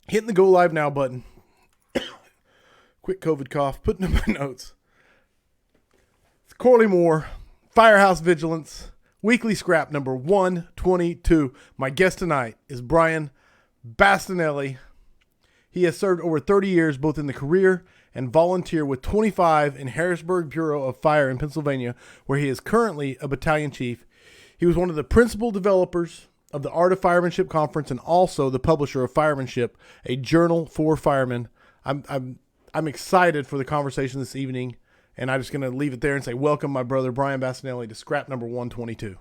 hitting the go live now button. Quick COVID cough, putting in my notes. It's Corley Moore, Firehouse Vigilance, weekly scrap number 122. My guest tonight is Brian Bastinelli. He has served over 30 years both in the career and volunteer with 25 in Harrisburg Bureau of Fire in Pennsylvania, where he is currently a battalion chief. He was one of the principal developers of the Art of Firemanship conference and also the publisher of Firemanship, a journal for firemen. I'm excited for the conversation this evening, and I'm just going to leave it there and say welcome, my brother Brian Bastinelli, to scrap number 122.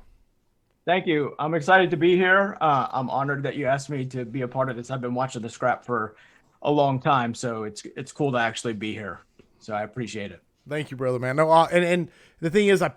Thank you. I'm excited to be here. I'm honored that you asked me to be a part of this. I've been watching the scrap for a long time, so it's cool to actually be here. So I appreciate it. Thank you, brother, man. No, and the thing is, I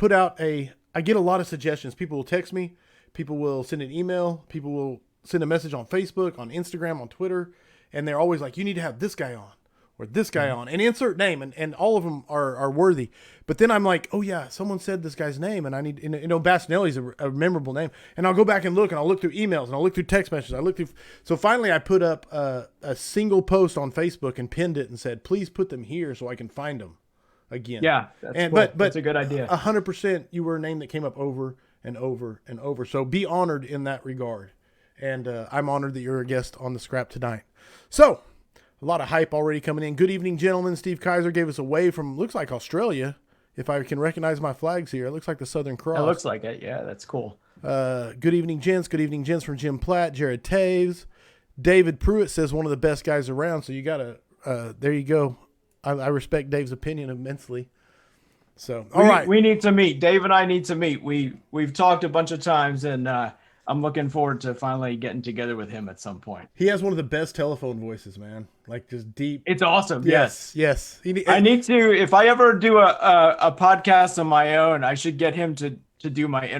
get a lot of suggestions. People will text me. People will send an email. People will send a message on Facebook, on Instagram, on Twitter. And they're always like, you need to have this guy on or this guy on and insert name. And all of them are worthy. But then I'm like, oh yeah, someone said this guy's name and I need, Bastinelli's a memorable name. And I'll go back and look and I'll look through emails and I'll look through text messages. So finally I put up a single post on Facebook and pinned it and said, please put them here so I can find them again. Yeah. Cool. But that's a good idea. 100% you were a name that came up over and over and over. So be honored in that regard. And I'm honored that you're a guest on the scrap tonight. So a lot of hype already coming in. Good evening, gentlemen. Steve Kaiser gave us a wave from, looks like Australia. If I can recognize my flags here, it looks like the Southern Cross. It looks like it. Yeah, that's cool. Good evening, gents. Good evening, gents from Jim Platt, Jared Taves. David Pruitt says one of the best guys around. So you got to, there you go. I respect Dave's opinion immensely. So, all right. We need to meet. Dave and I need to meet. We've talked a bunch of times, and I'm looking forward to finally getting together with him at some point. He has one of the best telephone voices, man. Like just deep. It's awesome. Yes. I need to, if I ever do a podcast on my own, I should get him to do my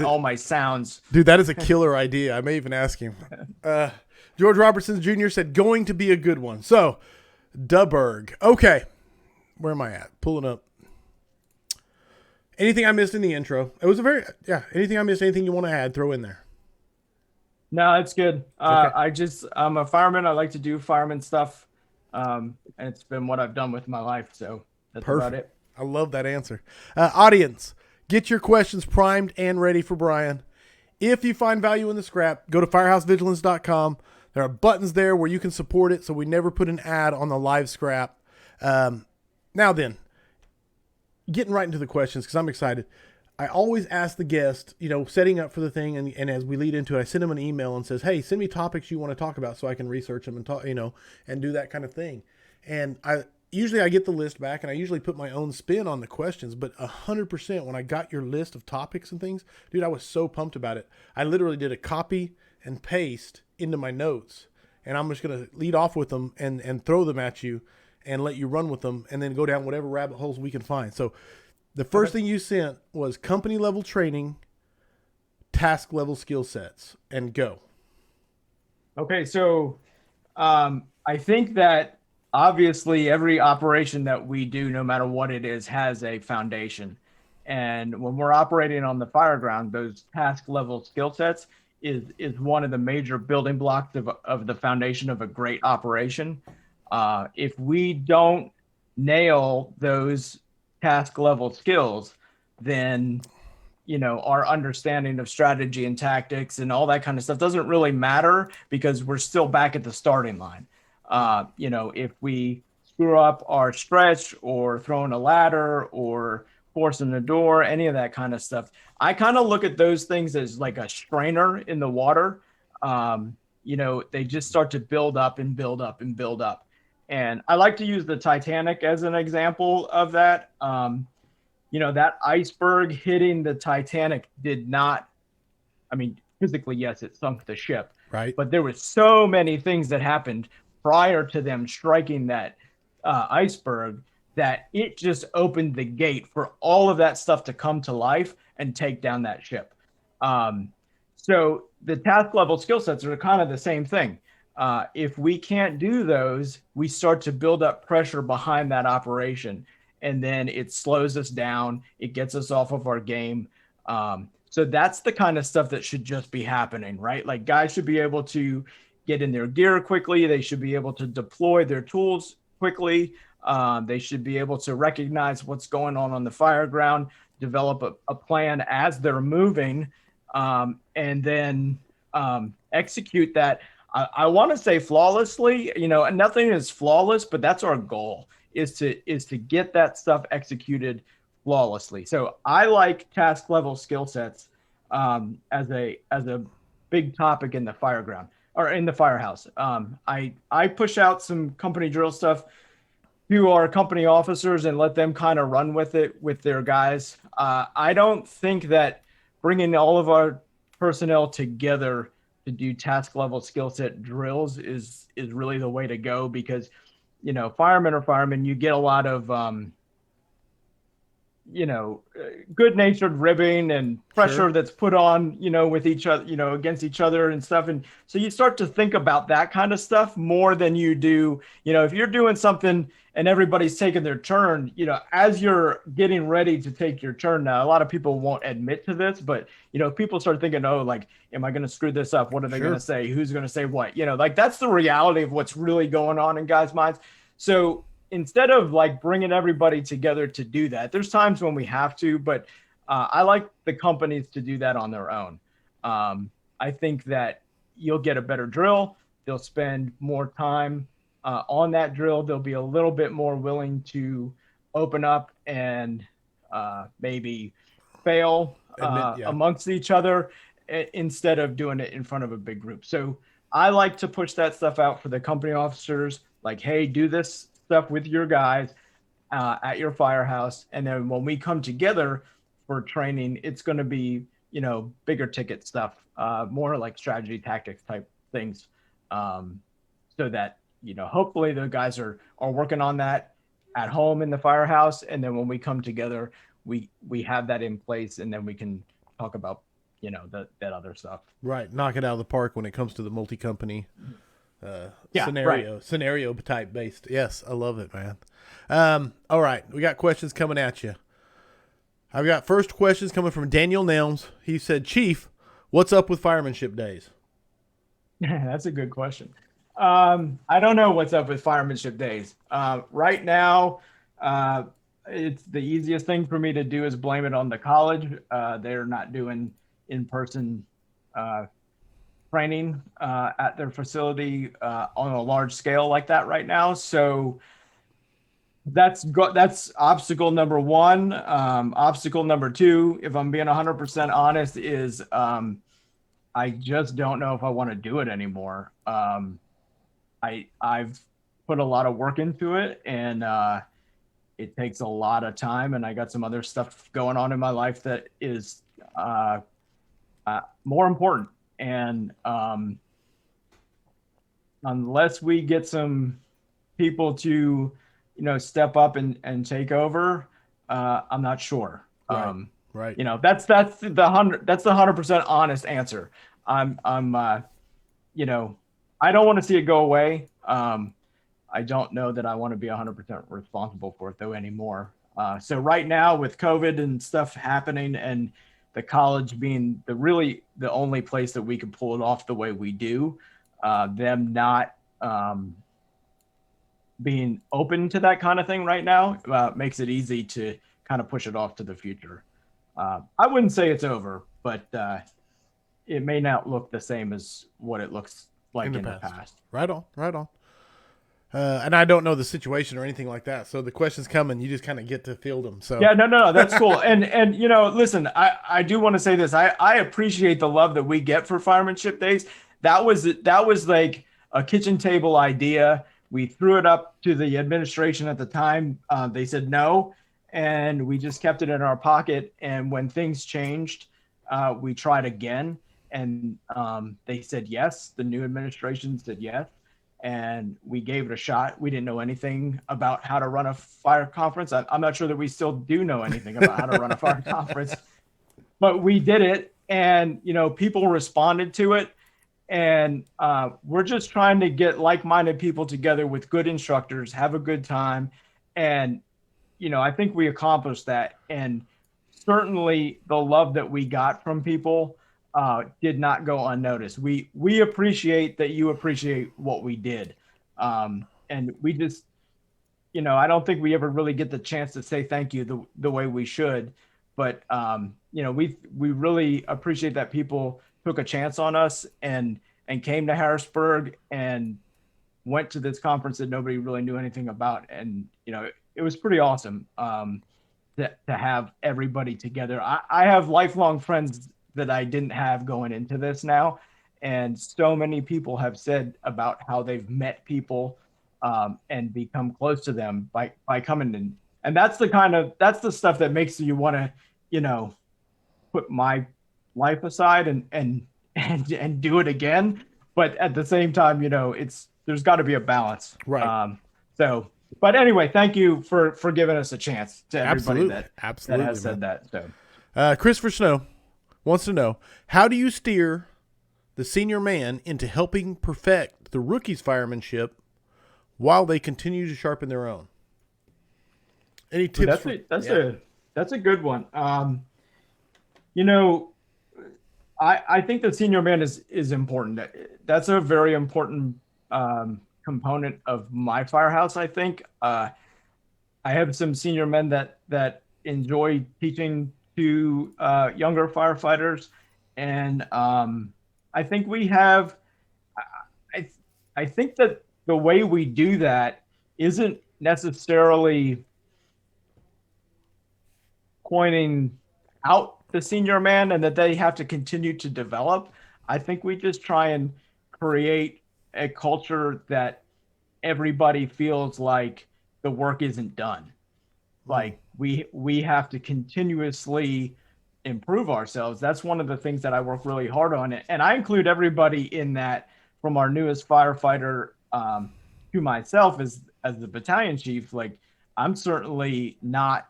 all my sounds. Dude, that is a killer idea. I may even ask him. George Robertson Jr. said, going to be a good one. So, Duberg. Okay. Where am I at? Pulling up. Anything I missed in the intro? It was anything I missed, anything you want to add, throw in there. No, it's good. Okay. I'm a fireman. I like to do fireman stuff. And it's been what I've done with my life. So that's Perfect. About it. I love that answer. Audience, get your questions primed and ready for Brian. If you find value in the scrap, go to firehousevigilance.com. There are buttons there where you can support it so we never put an ad on the live scrap. Now then, getting right into the questions because I'm excited. I always ask the guest, setting up for the thing, and as we lead into it, I send them an email and says, hey, send me topics you want to talk about so I can research them and talk, and do that kind of thing. And I get the list back, and I usually put my own spin on the questions, but 100% when I got your list of topics and things, dude, I was so pumped about it. I literally did a copy and paste into my notes, and I'm just going to lead off with them and throw them at you and let you run with them and then go down whatever rabbit holes we can find. So the first thing you sent was company level training, task level skill sets, and go. Okay. So I think that obviously every operation that we do, no matter what it is, has a foundation. And when we're operating on the fire ground, those task level skill sets is one of the major building blocks of the foundation of a great operation. If we don't nail those task level skills, then, our understanding of strategy and tactics and all that kind of stuff doesn't really matter because we're still back at the starting line. If we screw up our stretch or throwing a ladder or forcing the door, any of that kind of stuff, I kind of look at those things as like a strainer in the water. They just start to build up and build up and build up. And I like to use the Titanic as an example of that. That iceberg hitting the Titanic did not, physically, yes, it sunk the ship. Right. But there were so many things that happened prior to them striking that iceberg that it just opened the gate for all of that stuff to come to life and take down that ship. So the task level skill sets are kind of the same thing. If we can't do those, we start to build up pressure behind that operation, and then it slows us down. It gets us off of our game. So that's the kind of stuff that should just be happening, right? Like guys should be able to get in their gear quickly. They should be able to deploy their tools quickly. They should be able to recognize what's going on the fire ground, develop a plan as they're moving, and then execute that. I want to say flawlessly, and nothing is flawless, but that's our goal, is to get that stuff executed flawlessly. So I like task level skill sets as a big topic in the fire ground or in the firehouse. I push out some company drill stuff to our company officers and let them kind of run with it with their guys. I don't think that bringing all of our personnel together to do task level skill set drills is really the way to go, because firemen, you get a lot of good-natured ribbing and pressure that's put on, with each other, against each other and stuff. And so you start to think about that kind of stuff more than you do, if you're doing something and everybody's taking their turn, as you're getting ready to take your turn. Now, a lot of people won't admit to this, but, people start thinking, oh, like, am I going to screw this up? What are they going to say? Who's going to say what? That's the reality of what's really going on in guys' minds. So instead of like bringing everybody together to do that, there's times when we have to, but I like the companies to do that on their own. I think that you'll get a better drill. They'll spend more time on that drill. They'll be a little bit more willing to open up and maybe fail amongst each other instead of doing it in front of a big group. So I like to push that stuff out for the company officers, like, hey, do this stuff with your guys at your firehouse. And then when we come together for training, it's going to be, bigger ticket stuff, more like strategy tactics type things. So that, hopefully the guys are working on that at home in the firehouse. And then when we come together, we have that in place, and then we can talk about, that other stuff. Right. Knock it out of the park when it comes to the multi-company scenario type based. Yes, I love it, man. All right, we got questions coming at you. I've got first questions coming from Daniel Nelms. He said, Chief, what's up with Firemanship Days? That's a good question. I don't know what's up with Firemanship Days. Right now, it's the easiest thing for me to do is blame it on the college. They're not doing in-person training at their facility on a large scale like that right now. So that's obstacle number one. Obstacle number two, if I'm being 100% honest, is I just don't know if I want to do it anymore. I've put a lot of work into it, and it takes a lot of time, and I got some other stuff going on in my life that is more important. And unless we get some people to, step up and take over, I'm not sure. Right. That's the 100% honest answer. I don't want to see it go away. I don't know that I want to be 100% responsible for it though anymore. So right now with COVID and stuff happening, and the college being the only place that we can pull it off the way we do, them not being open to that kind of thing right now makes it easy to kind of push it off to the future. I wouldn't say it's over, but it may not look the same as what it looks like in the past. Right on. And I don't know the situation or anything like that. So the questions come and you just kind of get to field them. So yeah, no, that's cool. And listen, I do want to say this. I appreciate the love that we get for Firemanship Days. That was like a kitchen table idea. We threw it up to the administration at the time. They said no, and we just kept it in our pocket. And when things changed, we tried again, and they said yes. The new administration said yes. And we gave it a shot. We didn't know anything about how to run a fire conference. I'm not sure that we still do know anything about how to run a fire conference, but we did it, and people responded to it. And we're just trying to get like-minded people together with good instructors, have a good time, and I think we accomplished that. And certainly the love that we got from people did not go unnoticed. We appreciate that you appreciate what we did. And we just, I don't think we ever really get the chance to say thank you the way we should. But, we really appreciate that people took a chance on us and came to Harrisburg and went to this conference that nobody really knew anything about. And, it was pretty awesome to have everybody together. I have lifelong friends that I didn't have going into this now. And so many people have said about how they've met people and become close to them by coming in. And that's the stuff that makes you want to, put my life aside and do it again. But at the same time, there's got to be a balance. Right. But anyway, thank you for giving us a chance to everybody that Absolutely, has said that. So, Christopher Snow wants to know, how do you steer the senior man into helping perfect the rookie's firemanship while they continue to sharpen their own? Any tips? That's a good one. I think the senior man is important. That's a very important component of my firehouse. I think I have some senior men that enjoy teaching to younger firefighters, and I think we have. I think that the way we do that isn't necessarily pointing out the senior man and that they have to continue to develop. I think we just try and create a culture that everybody feels like the work isn't done. Like we have to continuously improve ourselves. That's one of the things that I work really hard on. And I include everybody in that, from our newest firefighter to myself as the battalion chief. Like, I'm certainly not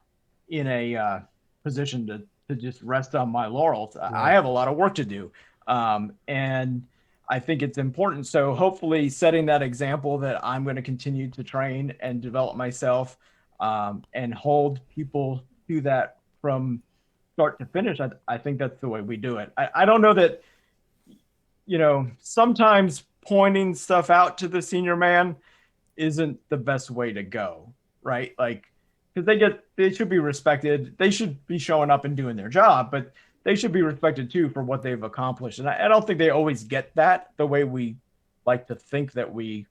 in a position to just rest on my laurels. Right. I have a lot of work to do. And I think it's important. So hopefully setting that example that I'm going to continue to train and develop myself and hold people to that from start to finish. I think that's the way we do it. I don't know that, sometimes pointing stuff out to the senior man isn't the best way to go, right? Like, because they should be respected. They should be showing up and doing their job, but they should be respected too for what they've accomplished. And I don't think they always get that the way we like to think that we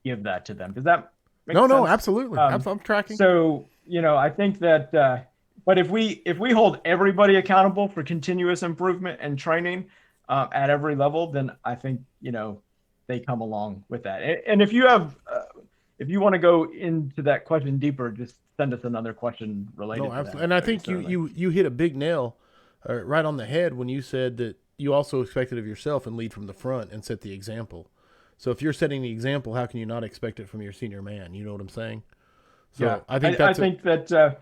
give that to them. Does that make sense? No, absolutely. I'm tracking. So, I think that, but if we hold everybody accountable for continuous improvement and training at every level, then I think, they come along with that. And if you have, if you want to go into that question deeper, just send us another question related to that. And I think you hit a big nail right on the head when you said that you also expect it of yourself and lead from the front and set the example. So if you're setting the example, how can you not expect it from your senior man? You know what I'm saying? So yeah, I think that I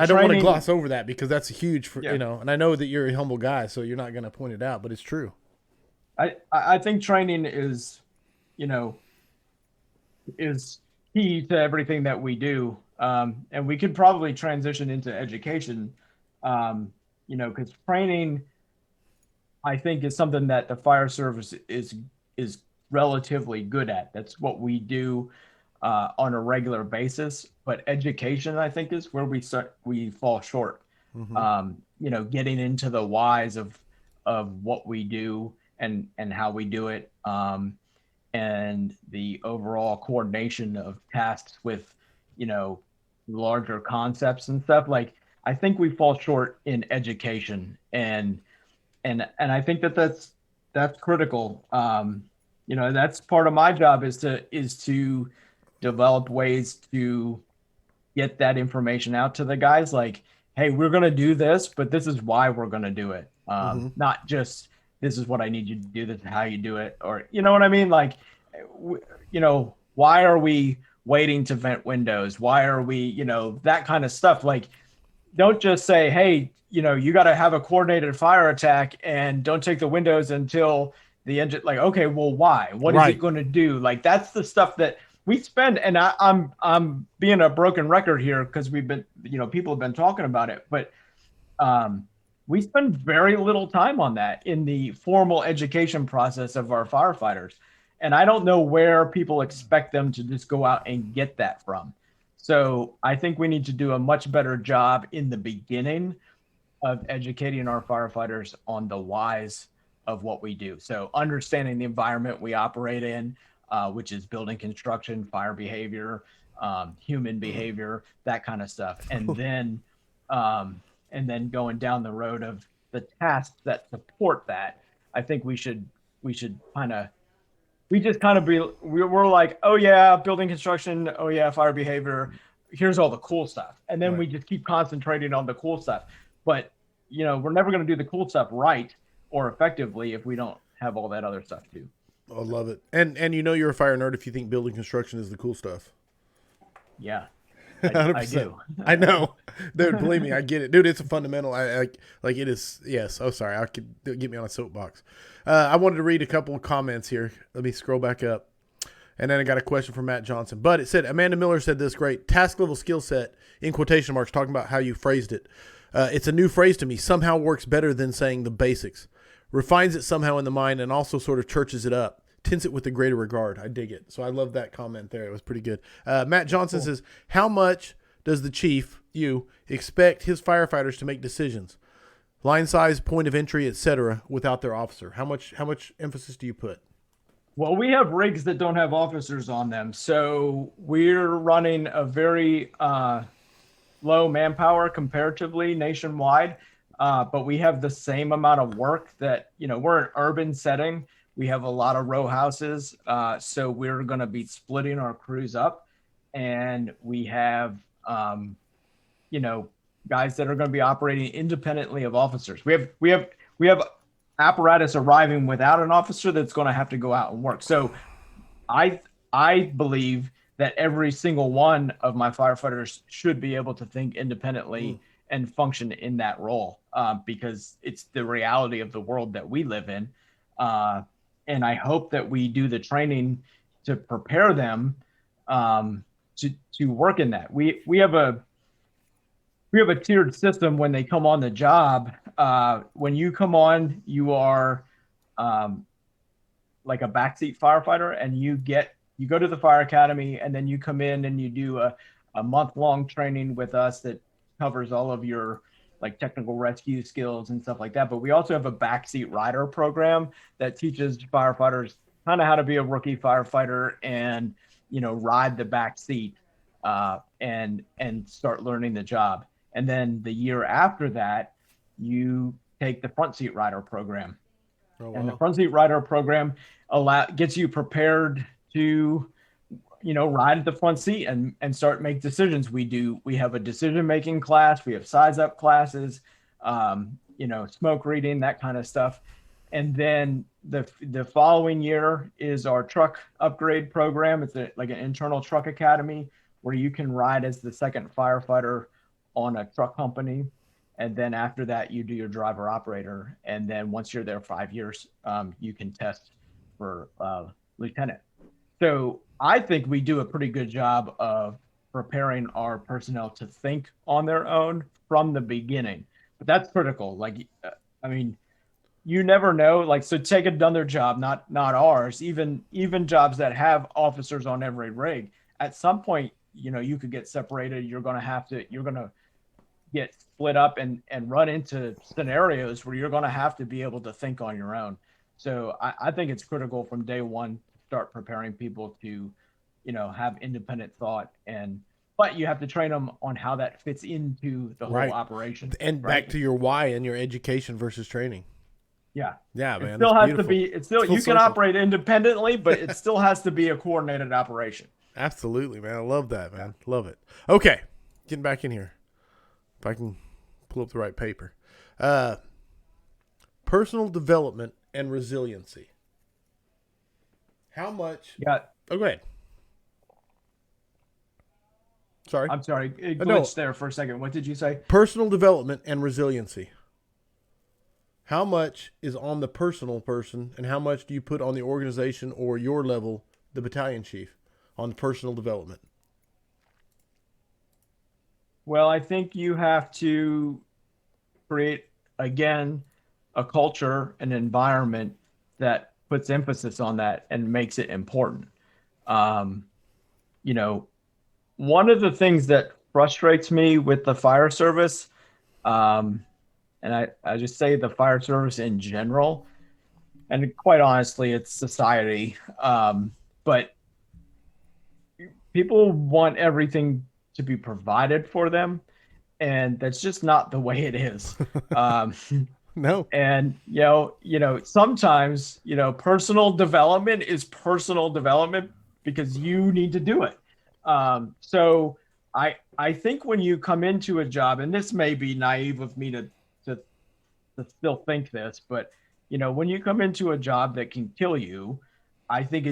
don't want to gloss over that because that's huge for, and I know that you're a humble guy, so you're not going to point it out, but it's true. I think training is key to everything that we do. And we could probably transition into education, because training, I think, is something that the fire service is relatively good at. That's what we do on a regular basis. But education, I think, is where we fall short. Mm-hmm. Getting into the whys of what we do and how we do it, and the overall coordination of tasks with larger concepts and stuff. Like, I think we fall short in education, and I think that's critical. That's part of my job is to develop ways to get that information out to the guys. Like, hey, we're going to do this, but this is why we're going to do it. Not just, this is what I need you to do, this is how you do it. Or, you know what I mean? Like, why are we waiting to vent windows? Why are we, that kind of stuff. Like, don't just say, hey, you got to have a coordinated fire attack and don't take the windows until the engine. Like, okay, well, why? What is it going to do? Like, that's the stuff that we spend. And I'm being a broken record here because we've been, people have been talking about it, but we spend very little time on that in the formal education process of our firefighters. And I don't know where people expect them to just go out and get that from. So I think we need to do a much better job in the beginning of educating our firefighters on the whys of what we do. So understanding the environment we operate in, which is building construction, fire behavior, human behavior, that kind of stuff. And then going down the road of the tasks that support that. I think we should kind of, we're like, oh yeah, building construction, oh yeah, fire behavior, here's all the cool stuff. And then we just keep concentrating on the cool stuff. But, we're never going to do the cool stuff right or effectively if we don't have all that other stuff too. I love it. And you're a fire nerd if you think building construction is the cool stuff. Yeah. I do. I know, dude. Believe me, I get it, dude. It's a fundamental. I like it is. Yes. Oh, sorry. I could get me on a soapbox. I wanted to read a couple of comments here. Let me scroll back up, and then I got a question from Matt Johnson. But it said Amanda Miller said this great task level skill set in quotation marks, talking about how you phrased it. It's a new phrase to me. Somehow works better than saying the basics. Refines it somehow in the mind, and also sort of churches it up. Tints it with a greater regard. I dig it. So I love that comment there. It was pretty good. Matt Johnson says, how much does the chief, you, expect his firefighters to make decisions? Line size, point of entry, etc., without their officer? How much emphasis do you put? Well, we have rigs that don't have officers on them. So we're running a very low manpower comparatively nationwide. But we have the same amount of work that, we're an urban setting. We have a lot of row houses, so we're going to be splitting our crews up, and we have, guys that are going to be operating independently of officers. We have apparatus arriving without an officer that's going to have to go out and work. So, I believe that every single one of my firefighters should be able to think independently and function in that role, because it's the reality of the world that we live in. And I hope that we do the training to prepare them to work in that. We have a tiered system when they come on the job. When you come on, you are like a backseat firefighter, and you go to the fire academy, and then you come in and you do a month-long training with us that covers all of your like technical rescue skills and stuff like that. But we also have a backseat rider program that teaches firefighters kind of how to be a rookie firefighter and, ride the back seat and start learning the job. And then the year after that, you take the front seat rider program. Oh, wow. And the front seat rider program gets you prepared to, ride at the front seat and start make decisions. We have a decision-making class. We have size up classes, smoke reading, that kind of stuff. And then the following year is our truck upgrade program. It's like an internal truck academy where you can ride as the second firefighter on a truck company. And then after that, you do your driver operator. And then once you're there 5 years, you can test for lieutenant. So I think we do a pretty good job of preparing our personnel to think on their own from the beginning. But that's critical. Like, you never know. So take another job, not ours, even jobs that have officers on every rig. At some point, you could get separated. You're going to get split up and run into scenarios where you're going to have to be able to think on your own. So I think it's critical from day one, start preparing people to, have independent thought, but you have to train them on how that fits into the whole operation. And back to your why and your education versus training. Yeah. Yeah, man. It still has to be, you can operate independently, but it still has to be a coordinated operation. Absolutely, man. I love that, man. Love it. Okay. Getting back in here. If I can pull up the right paper. Personal development and resiliency. How much? Yeah. Oh, go ahead. Sorry. I'm sorry. It glitched there for a second. What did you say? Personal development and resiliency. How much is on the personal person, and how much do you put on the organization or your level, the battalion chief, on personal development? Well, I think you have to create again, a culture, an environment that puts emphasis on that and makes it important. Um, you know, one of the things that frustrates me with the fire service, um, and I just say the fire service in general, and quite honestly, it's society. But people want everything to be provided for them, and that's just not the way it is. Um, No. and sometimes personal development is personal development because you need to do it. So I think when you come into a job, and this may be naive of me to to still think this, but when you come into a job that can kill you, I think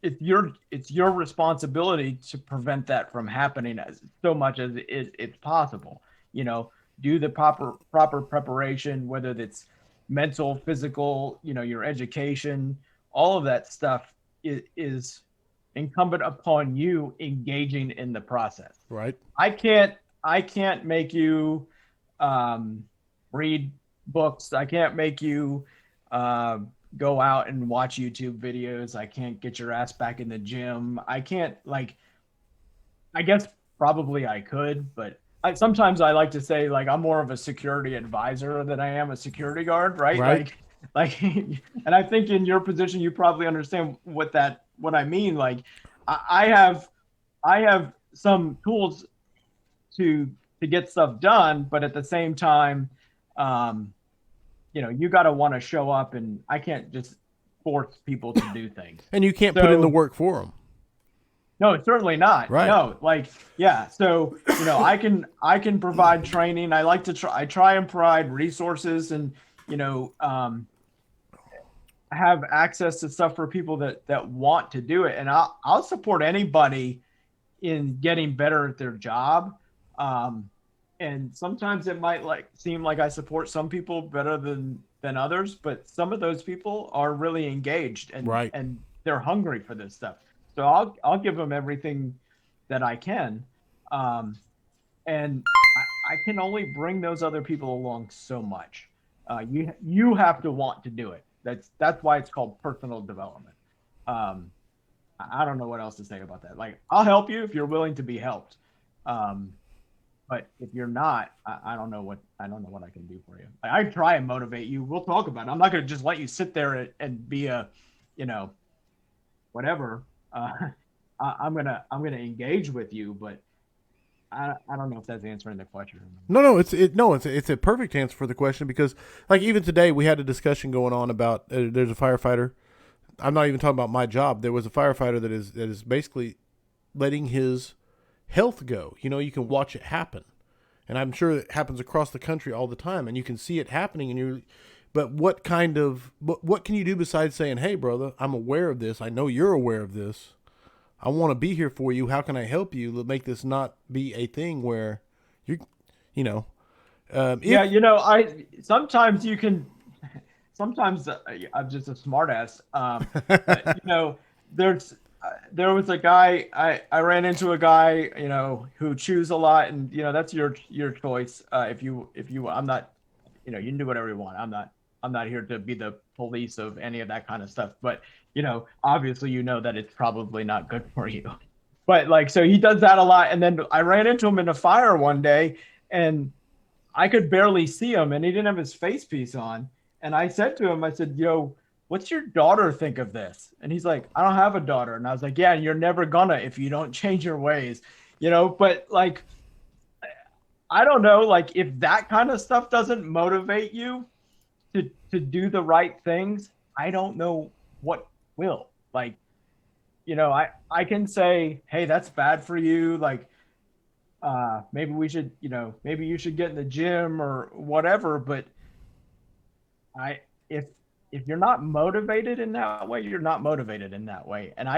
it's your responsibility to prevent that from happening as so much as it's possible. Do the proper preparation, whether it's mental, physical, your education, all of that stuff is incumbent upon you engaging in the process. Right. I can't make you read books. I can't make you go out and watch YouTube videos. I can't get your ass back in the gym. I can't, I guess probably I could, but sometimes I like to say, I'm more of a security advisor than I am a security guard, right? Right. And I think in your position, you probably understand what I mean. I have some tools to get stuff done, but at the same time, you got to want to show up, and I can't just force people to do things. And you can't put in the work for them. No, certainly not. Right. No, yeah. So, I can provide training. I try and provide resources and, have access to stuff for people that want to do it. And I'll support anybody in getting better at their job. And sometimes it might seem like I support some people better than others, but some of those people are really engaged and Right. and they're hungry for this stuff. So I'll give them everything that I can, and I can only bring those other people along so much. You have to want to do it. That's why it's called personal development. I don't know what else to say about that. I'll help you if you're willing to be helped. But if you're not, I don't know what I can do for you. I try and motivate you. We'll talk about it. I'm not going to just let you sit there and be a, whatever. I'm gonna engage with you, but I don't know if that's answering the question. No, it's a perfect answer for the question, because even today we had a discussion going on about there's a firefighter. I'm not even talking about my job. There was a firefighter that is basically letting his health go. You can watch it happen, and I'm sure it happens across the country all the time, and you can see it happening. But what can you do besides saying, "Hey, brother, I'm aware of this. I know you're aware of this. I want to be here for you. How can I help you to make this not be a thing where I sometimes you can. Sometimes I'm just a smartass. There was a guy I ran into a guy who chews a lot, and that's your choice. If you I'm not, you can do whatever you want. I'm not here to be the police of any of that kind of stuff. But obviously that it's probably not good for you. But so he does that a lot. And then I ran into him in a fire one day, and I could barely see him, and he didn't have his face piece on. And I said to him, I said, "Yo, what's your daughter think of this?" And he's like, "I don't have a daughter." And I was like, "Yeah, you're never gonna if you don't change your ways, But I don't know, if that kind of stuff doesn't motivate you to do the right things, I don't know what will. I can say, "Hey, that's bad for you. Maybe we should, maybe you should get in the gym or whatever." But if you're not motivated in that way, you're not motivated in that way. And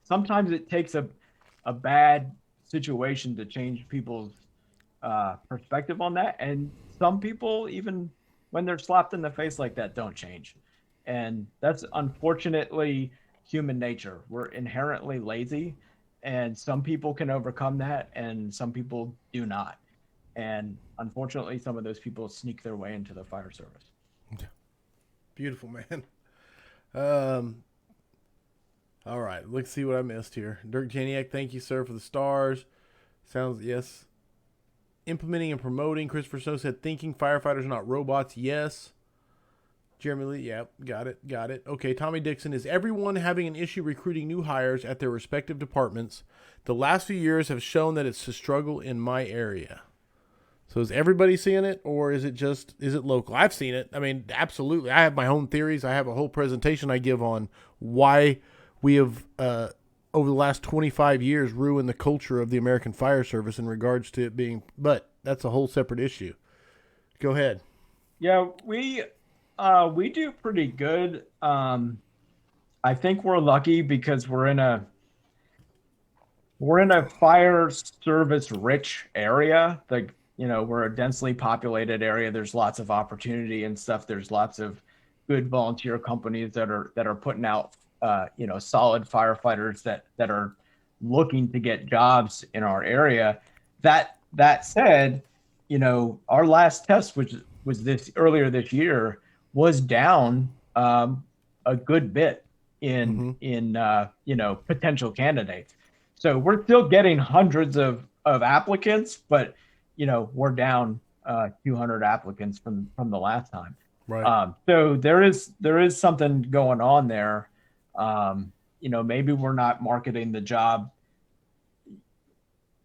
sometimes it takes a bad situation to change people's perspective on that. And some people, even when they're slapped in the face like that, don't change. And that's unfortunately human nature. We're inherently lazy, and some people can overcome that and some people do not. And unfortunately, some of those people sneak their way into the fire service. Beautiful, man. Um, all right, let's see what I missed here. Dirk Janiak, thank you, sir, for the stars. Sounds, yes. Implementing and promoting. Christopher Snow said, thinking firefighters are not robots. Yes. Jeremy Lee, yeah, got it. Okay, Tommy Dixon, is everyone having an issue recruiting new hires at their respective departments? The last few years have shown that it's a struggle in my area. So is everybody seeing it, or is it local? I've seen it. I mean, absolutely. I have my own theories. I have a whole presentation I give on why we have, over the last 25 years, ruined the culture of the American Fire Service in regards to it being, but that's a whole separate issue. Go ahead. Yeah, we do pretty good. I think we're lucky because we're in a fire service rich area. Like, we're a densely populated area. There's lots of opportunity and stuff. There's lots of good volunteer companies that are putting out solid firefighters that are looking to get jobs in our area. That said, our last test, which was earlier this year, was down a good bit in potential candidates. So we're still getting hundreds of applicants, but we're down 200 applicants from the last time. Right. So there is something going on there. Maybe we're not marketing the job.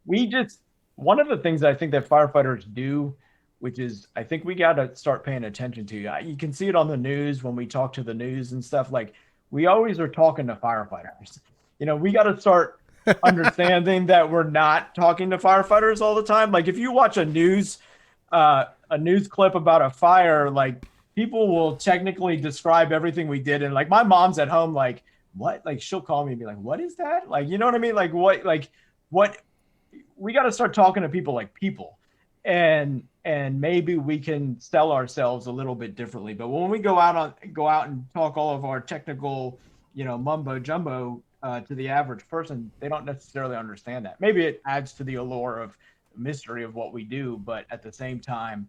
One of the things I think that firefighters do, which is I think we got to start paying attention to. You can see it on the news when we talk to the news and stuff. Like, we always are talking to firefighters. We got to start understanding that we're not talking to firefighters all the time. Like, if you watch a news clip about a fire, like, people will technically describe everything we did. And like, my mom's at home, like, what? Like, she'll call me and be like, what is that? Like, you know what I mean? Like, what we got to start talking to people like people, and maybe we can sell ourselves a little bit differently. But when we go out and talk all of our technical, mumbo jumbo to the average person, they don't necessarily understand that. Maybe it adds to the allure of mystery of what we do, but at the same time,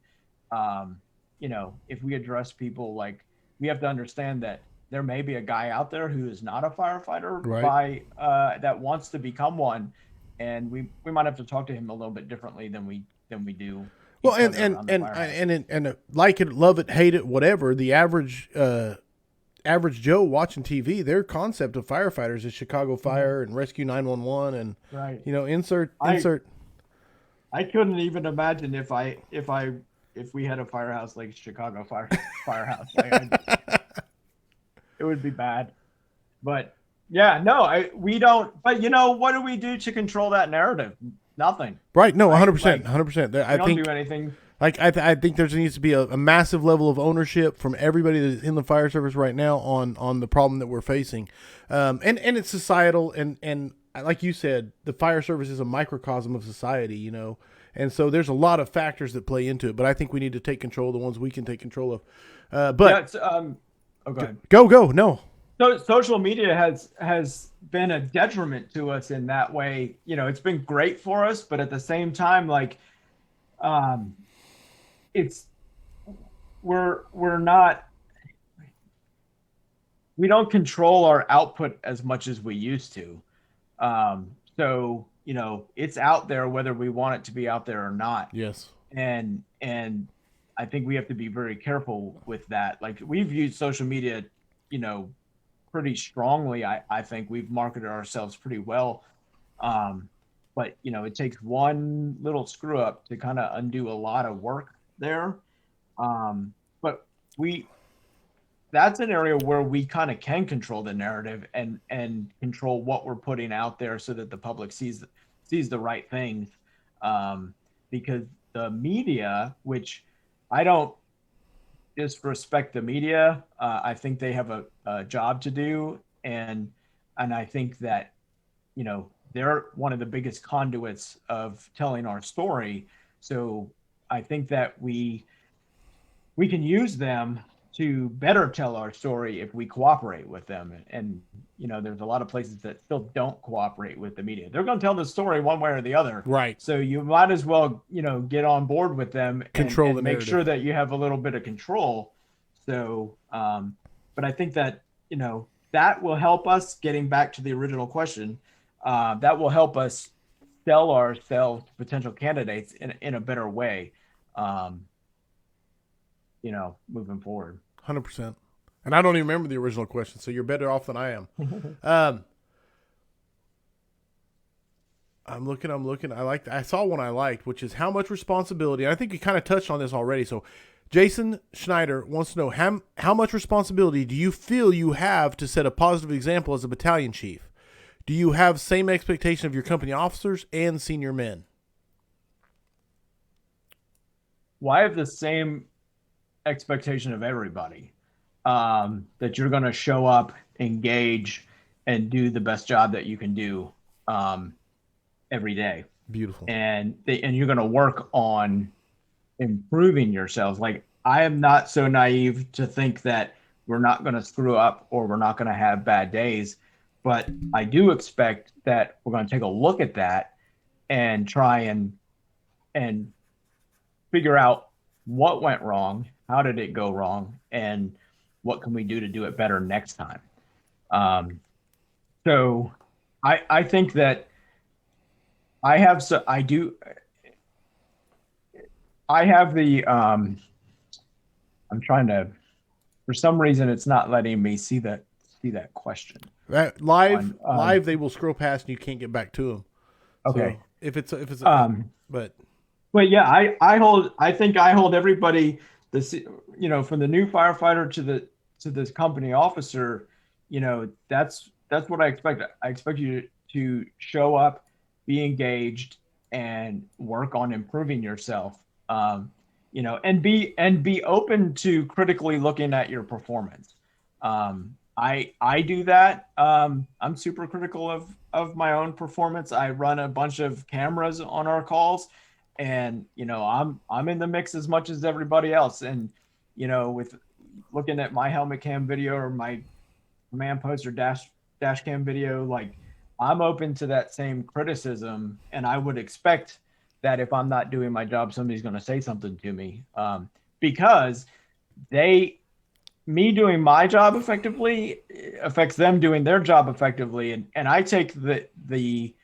if we address people, like, we have to understand that there may be a guy out there who is not a firefighter, right, that wants to become one, and we might have to talk to him a little bit differently than we do. Well, and like it, love it, hate it, whatever. The average Joe watching TV, their concept of firefighters is Chicago Fire and Rescue 911, and right. Insert. I couldn't even imagine if we had a firehouse like Chicago Firehouse. It would be bad. But yeah, no, we don't. But what do we do to control that narrative? Nothing. Right. No, 100%. 100%. I don't do anything. Like, I think there needs to be a massive level of ownership from everybody that's in the fire service right now on the problem that we're facing. And it's societal. And like you said, the fire service is a microcosm of society, And so there's a lot of factors that play into it. But I think we need to take control of the ones we can take control of. But go ahead. Go. No. So social media has been a detriment to us in that way. It's been great for us, but at the same time, like, we don't control our output as much as we used to. So it's out there whether we want it to be out there or not. Yes. And I think we have to be very careful with that. Like, we've used social media, pretty strongly. I think we've marketed ourselves pretty well. But it takes one little screw up to kind of undo a lot of work there. But that's an area where we kind of can control the narrative and control what we're putting out there so that the public sees the right things. Because the media, which I don't disrespect the media, I think they have a job to do. And I think that, they're one of the biggest conduits of telling our story. So I think that we can use them to better tell our story if we cooperate with them. And there's a lot of places that still don't cooperate with the media. They're going to tell the story one way or the other. Right. So you might as well, get on board with them and Control the make narrative. sure that you have a little bit of control. So, but I think that, that will help us, getting back to the original question, that will help us sell ourselves to potential candidates in a better way. Moving forward. 100%. And I don't even remember the original question, so you're better off than I am. I'm looking. I saw one I liked, which is how much responsibility. I think you kind of touched on this already. So Jason Schneider wants to know how much responsibility do you feel you have to set a positive example as a battalion chief? Do you have same expectation of your company officers and senior men? Well, I have the same expectation of everybody, that you're going to show up, engage, and do the best job that you can do every day. Beautiful. And you're going to work on improving yourselves. Like, I am not so naive to think that we're not going to screw up or we're not going to have bad days, but I do expect that we're going to take a look at that and try and figure out what went wrong, how did it go wrong, and what can we do to do it better next time. So I think that I have the I'm trying to, for some reason it's not letting me see that question. Live they will scroll past and you can't get back to them. Okay. So if it's but yeah, I think I hold everybody, from the new firefighter to this company officer, that's what I expect. I expect you to show up, be engaged, and work on improving yourself. And be open to critically looking at your performance. I do that. I'm super critical of my own performance. I run a bunch of cameras on our calls, and I'm in the mix as much as everybody else. And with looking at my helmet cam video or my command post or dash cam video, like, I'm open to that same criticism, and I would expect that if I'm not doing my job, somebody's going to say something to me, because me doing my job effectively affects them doing their job effectively. And I take the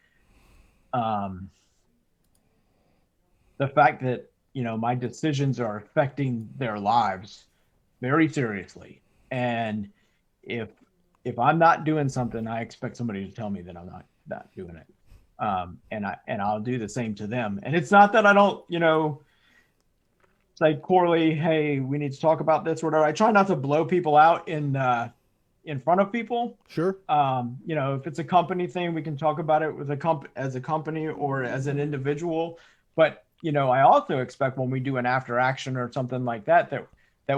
fact that, my decisions are affecting their lives very seriously. And if I'm not doing something, I expect somebody to tell me that I'm not doing it. And I'll do the same to them. And it's not that I don't, say, Corley, hey, we need to talk about this or whatever. I try not to blow people out in front of people. Sure. If it's a company thing, we can talk about it with as a company or as an individual. But, I also expect when we do an after action or something like that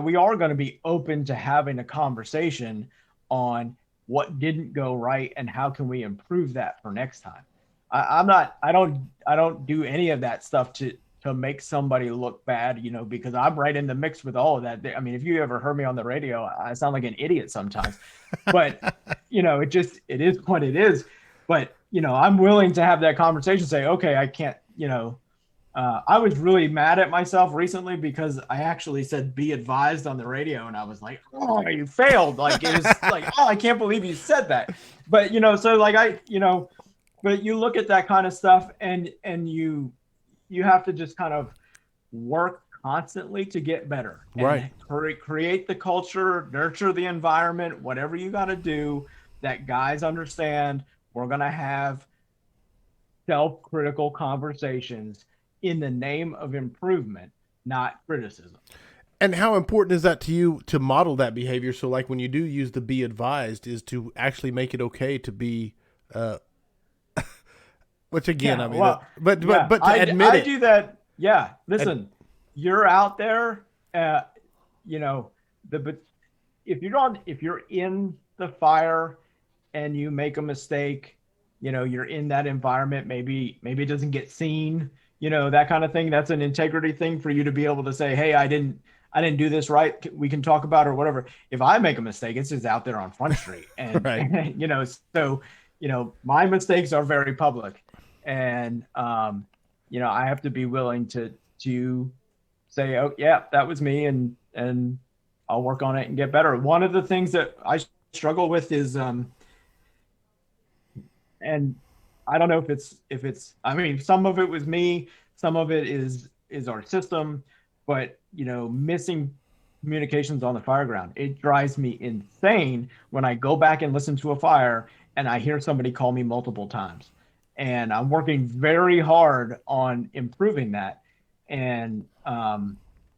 we are going to be open to having a conversation on what didn't go right and how can we improve that for next time. I don't do any of that stuff to make somebody look bad, because I'm right in the mix with all of that. I mean, if you ever heard me on the radio, I sound like an idiot sometimes, but it is what it is. But, I'm willing to have that conversation, say, okay, I can't, I was really mad at myself recently because I actually said be advised on the radio, and I was like, oh, you failed. Like, it was like, oh, I can't believe you said that. But, so like but you look at that kind of stuff and you have to just kind of work constantly to get better. Right. And create the culture, nurture the environment, whatever you got to do, that guys understand we're going to have self-critical conversations in the name of improvement, not criticism. And how important is that to you to model that behavior? So like when you do use the be advised, is to actually make it okay to be, which again, Yeah, but to admit I it. do that. Yeah. Listen, you're out there, but if you're in the fire and you make a mistake, you're in that environment, maybe it doesn't get seen, that kind of thing. That's an integrity thing for you to be able to say, hey, I didn't I didn't do this right. We can talk about it or whatever. If I make a mistake, it's just out there on Front Street. And, Right. and so, my mistakes are very public. And, I have to be willing to say, oh, yeah, that was me. And I'll work on it and get better. One of the things that I struggle with is, and I don't know if it's, I mean, some of it was me, some of it is our system, but missing communications on the fire ground. It drives me insane when I go back and listen to a fire and I hear somebody call me multiple times. And I'm working very hard on improving that. And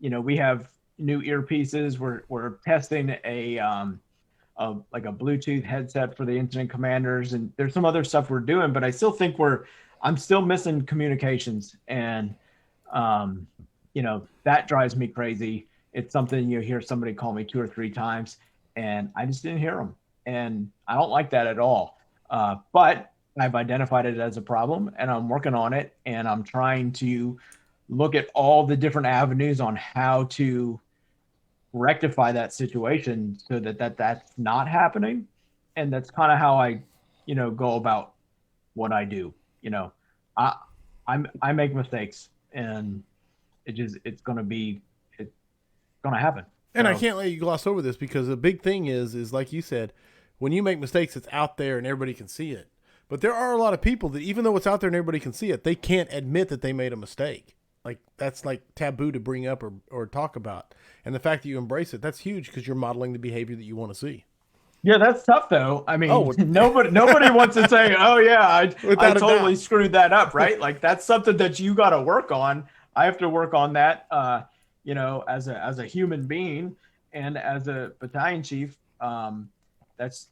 we have new earpieces. We're testing like a Bluetooth headset for the incident commanders, and there's some other stuff we're doing, but I still think I'm still missing communications, and that drives me crazy. It's something you hear somebody call me 2 or 3 times, and I just didn't hear them, and I don't like that at all. But I've identified it as a problem, and I'm working on it, and I'm trying to look at all the different avenues on how to rectify that situation so that's not happening. And that's kind of how I go about what I do. I make mistakes, and it's gonna happen. And I So, can't let you gloss over this, because the big thing is like you said, when you make mistakes, it's out there and everybody can see it. But there are a lot of people that, even though it's out there and everybody can see it, they can't admit that they made a mistake. Like, that's like taboo to bring up or talk about. And the fact that you embrace it, that's huge, because you're modeling the behavior that you want to see. yeah, that's tough though. I mean, Oh. nobody wants to say, oh yeah, I Without a totally doubt. screwed that up, right? Like, that's something that you got to work on. I have to work on that, as a human being and as a battalion chief. That's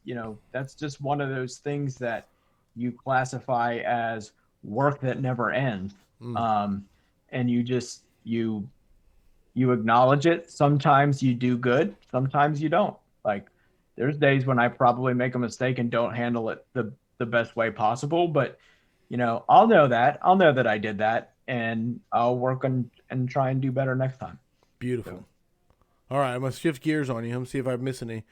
just one of those things that you classify as work that never ends. And you acknowledge it. Sometimes you do good, sometimes you don't. Like, there's days when I probably make a mistake and don't handle it the best way possible, but I'll know that I did that, and I'll work on and try and do better next time. Beautiful. So, All right, I'm going to shift gears on you. I'm going to see if I've missed any.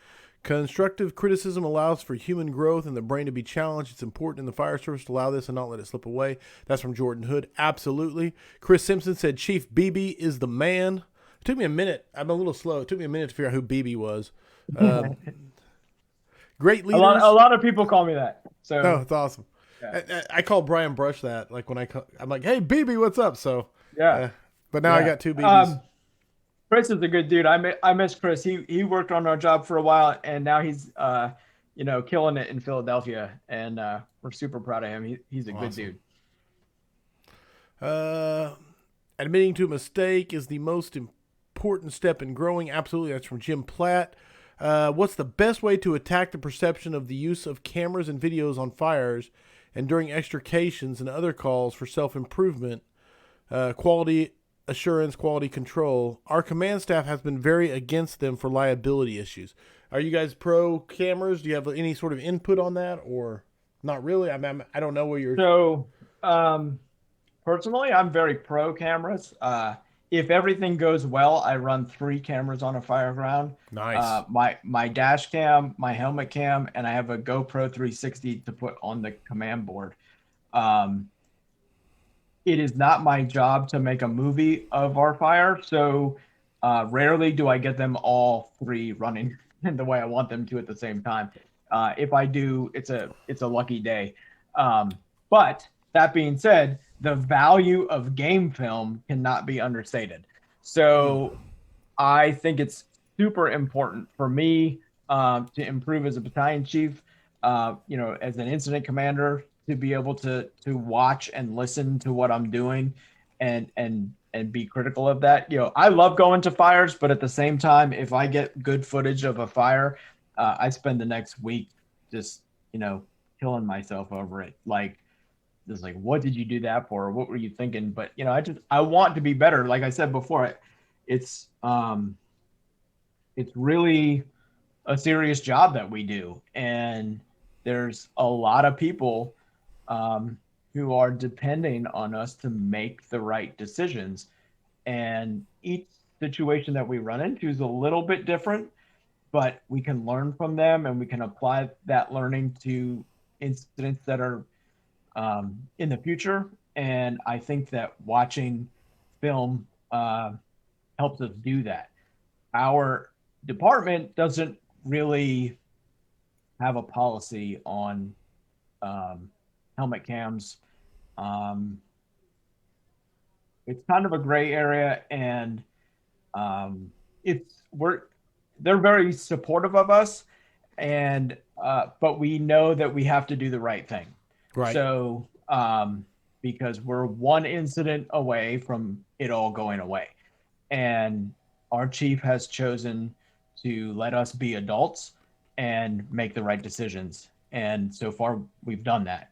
Constructive criticism allows for human growth and the brain to be challenged. It's important in the fire service to allow this and not let it slip away. That's from Jordan Hood. Absolutely. Chris Simpson said Chief BB is the man. It took me a minute. I'm a little slow. It took me a minute to figure out who BB was. Great leaders. a lot of people call me that. So, Oh, it's awesome. yeah. I call Brian Brush that. Like, I'm like, hey, BB, what's up? So, Yeah. but now I Yeah. got 2 BBs. Chris is a good dude. I miss Chris. He worked on our job for a while, and now he's killing it in Philadelphia, and we're super proud of him. He's a good dude. Admitting to a mistake is the most important step in growing. Absolutely. That's from Jim Platt. What's the best way to attack the perception of the use of cameras and videos on fires and during extrications and other calls for self-improvement, quality assurance, quality control? Our command staff has been very against them for liability issues. Are you guys pro cameras? Do you have any sort of input on that, or not really? I don't know where you're. So, personally, I'm very pro cameras. If everything goes well, I run 3 cameras on a fire ground. Nice. My dash cam, my helmet cam, and I have a GoPro 360 to put on the command board. It is not my job to make a movie of our fire, so rarely do I get them all 3 running in the way I want them to at the same time. If I do, it's a lucky day. But that being said, the value of game film cannot be understated. So I think it's super important for me to improve as a battalion chief, as an incident commander, to be able to watch and listen to what I'm doing and be critical of that. I love going to fires, but at the same time, if I get good footage of a fire, I spend the next week just, killing myself over it. Just like, what did you do that for? What were you thinking? But, I want to be better. Like I said before, it's really a serious job that we do. And there's a lot of people who are depending on us to make the right decisions. And each situation that we run into is a little bit different, but we can learn from them and we can apply that learning to incidents that are in the future. And I think that watching film helps us do that. Our department doesn't really have a policy on helmet cams. It's kind of a gray area, and they're very supportive of us, and but we know that we have to do the right thing. Right. So because we're one incident away from it all going away, and our chief has chosen to let us be adults and make the right decisions, and so far we've done that.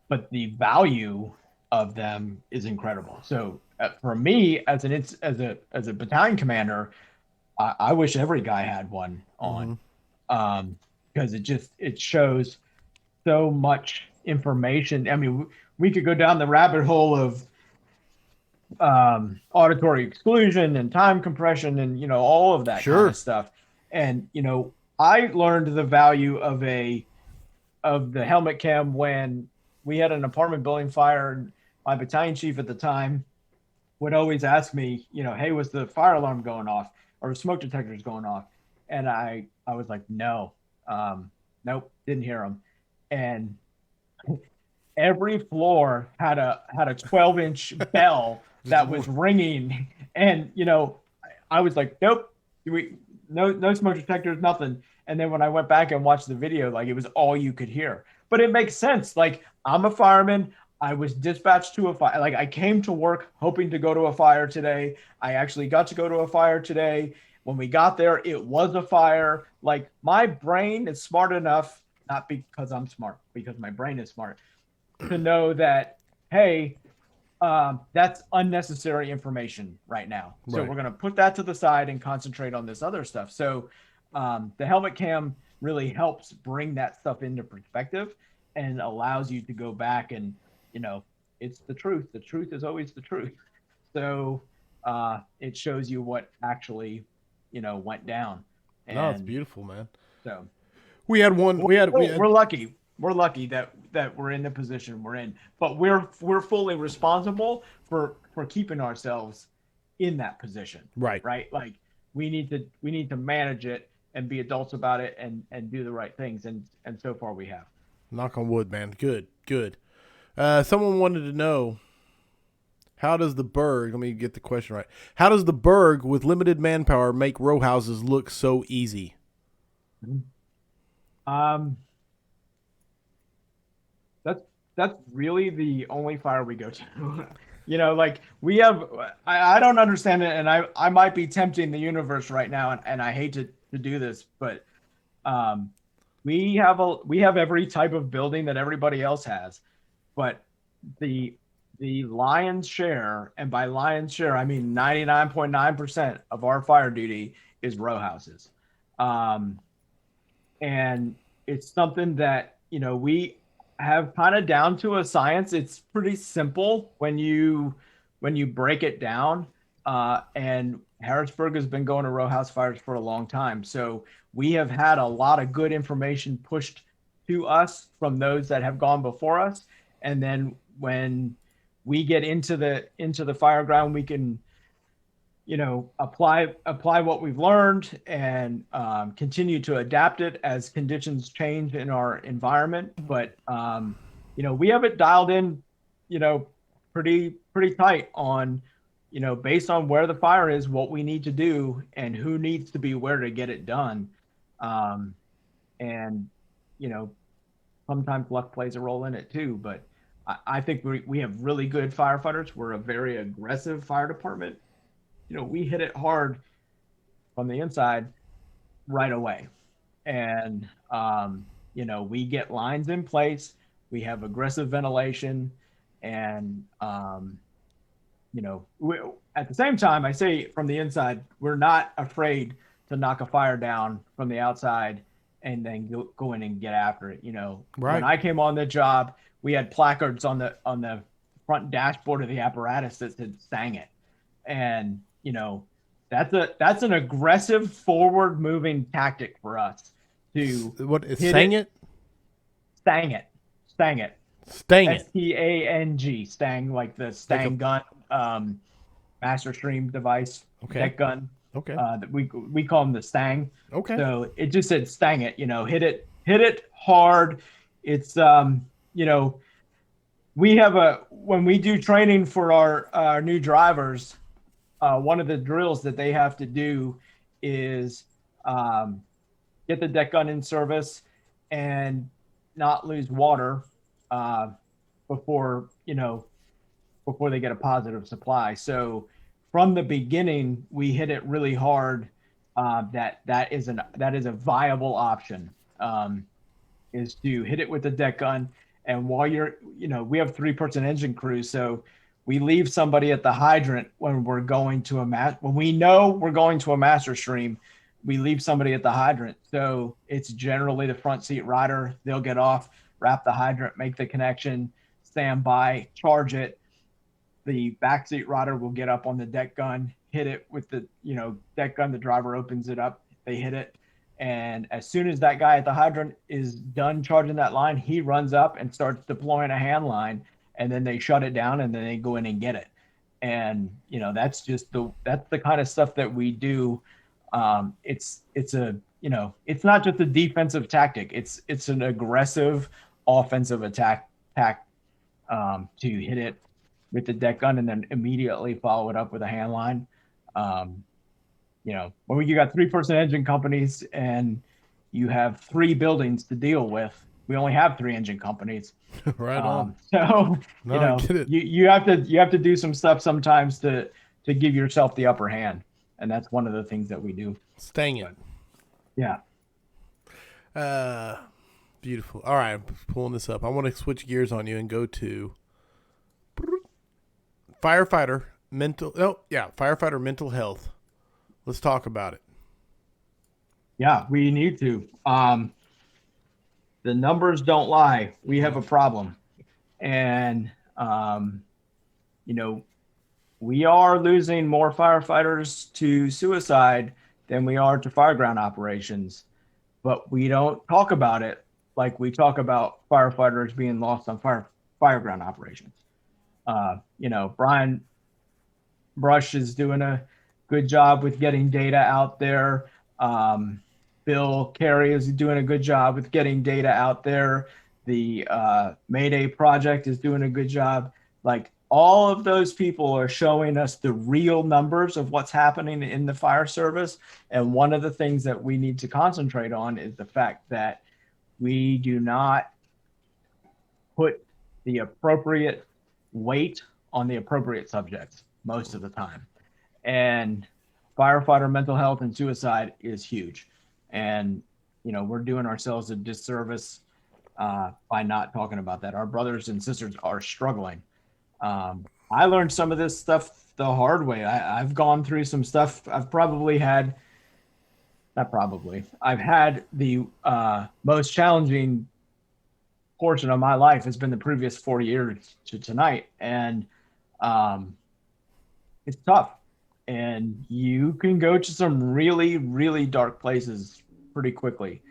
But the value of them is incredible. So for me, as a battalion commander, I wish every guy had one on, because it shows so much information. I mean, we could go down the rabbit hole of auditory exclusion and time compression and all of that kind of stuff. And I learned the value of the helmet cam when we had an apartment building fire, and my battalion chief at the time would always ask me, hey, was the fire alarm going off or smoke detectors going off? And I was like, no, nope, didn't hear them. And every floor had a 12-inch bell that was ringing, and I was like, nope, no smoke detectors, nothing. And then when I went back and watched the video, like, it was all you could hear. But it makes sense. Like, I'm a fireman. I was dispatched to a fire. Like, I came to work hoping to go to a fire today. I actually got to go to a fire today. When we got there, it was a fire. Like, my brain is smart enough, not because I'm smart, because my brain is smart, to know that, hey, that's unnecessary information right now. So we're going to put that to the side and concentrate on this other stuff. So the helmet cam really helps bring that stuff into perspective and allows you to go back and, it's the truth. The truth is always the truth. So it shows you what actually, went down. And no, it's beautiful, man. So we're lucky. We're lucky that we're in the position we're in, but we're fully responsible for keeping ourselves in that position. Right. Like, we need to manage it and be adults about it and do the right things. And so far we have. Knock on wood, man. Good. Someone wanted to know, how does the Berg, let me get the question right. How does the Berg with limited manpower make row houses look so easy? That's really the only fire we go to. Like, we have, I don't understand it, and I might be tempting the universe right now, and I hate to do this, but we have every type of building that everybody else has, but the lion's share, and by lion's share I mean 99.9% of our fire duty is row houses, and it's something that we have kind of down to a science. It's pretty simple when you break it down. And Harrisburg has been going to row house fires for a long time. So we have had a lot of good information pushed to us from those that have gone before us. And then when we get into the fire ground, we can, apply what we've learned and continue to adapt it as conditions change in our environment. But we have it dialed in, pretty tight on, based on where the fire is, what we need to do, and who needs to be where to get it done. And sometimes luck plays a role in it too. But I think we have really good firefighters. We're a very aggressive fire department. We hit it hard from the inside right away. And, we get lines in place. We have aggressive ventilation. And, at the same time, I say from the inside, we're not afraid to knock a fire down from the outside and then go in and get after it. When I came on the job, we had placards on the front dashboard of the apparatus that said "Sang it." And, that's an aggressive forward moving tactic for us to What is hit stang it? stang it, stang it, Stang it. STANG, stang, like the Like a- stang gun, master stream device, Okay. deck gun. Okay. That we call them the stang. Okay. So it just said stang it, hit it hard. It's we have when we do training for our new drivers, one of the drills that they have to do is get the deck gun in service and not lose water before before they get a positive supply. So from the beginning, we hit it really hard. That is a viable option. Is to hit it with the deck gun, and while we have 3-person engine crews, so we leave somebody at the hydrant when we're going to when we know we're going to a master stream. We leave somebody at the hydrant, so it's generally the front seat rider. They'll get off, wrap the hydrant, make the connection, stand by, charge it. The backseat rider will get up on the deck gun, hit it with the deck gun. The driver opens it up, they hit it, and as soon as that guy at the hydrant is done charging that line, he runs up and starts deploying a hand line, and then they shut it down and then they go in and get it. And that's the kind of stuff that we do. It's not just a defensive tactic. It's an aggressive offensive attack to hit it with the deck gun and then immediately follow it up with a hand line. When you got 3-person engine companies and you have 3 buildings to deal with, we only have 3 engine companies. Right on. So No, I get it. you have to do some stuff sometimes to give yourself the upper hand, and that's one of the things that we do. Stang it. Yeah. Beautiful. All right, I'm pulling this up. I want to switch gears on you and go to Firefighter mental health. Let's talk about it. Yeah, we need to. The numbers don't lie. We have a problem. And, we are losing more firefighters to suicide than we are to fireground operations. But we don't talk about it like we talk about firefighters being lost on fireground operations. Brian Brush is doing a good job with getting data out there. Bill Carey is doing a good job with getting data out there. The Mayday Project is doing a good job. Like, all of those people are showing us the real numbers of what's happening in the fire service. And one of the things that we need to concentrate on is the fact that we do not put the appropriate weight on the appropriate subjects most of the time. And firefighter mental health and suicide is huge. And, we're doing ourselves a disservice by not talking about that. Our brothers and sisters are struggling. I learned some of this stuff the hard way. I've gone through some stuff. I've had the most challenging portion of my life has been the previous 4 years to tonight. And it's tough. And you can go to some really, really dark places pretty quickly.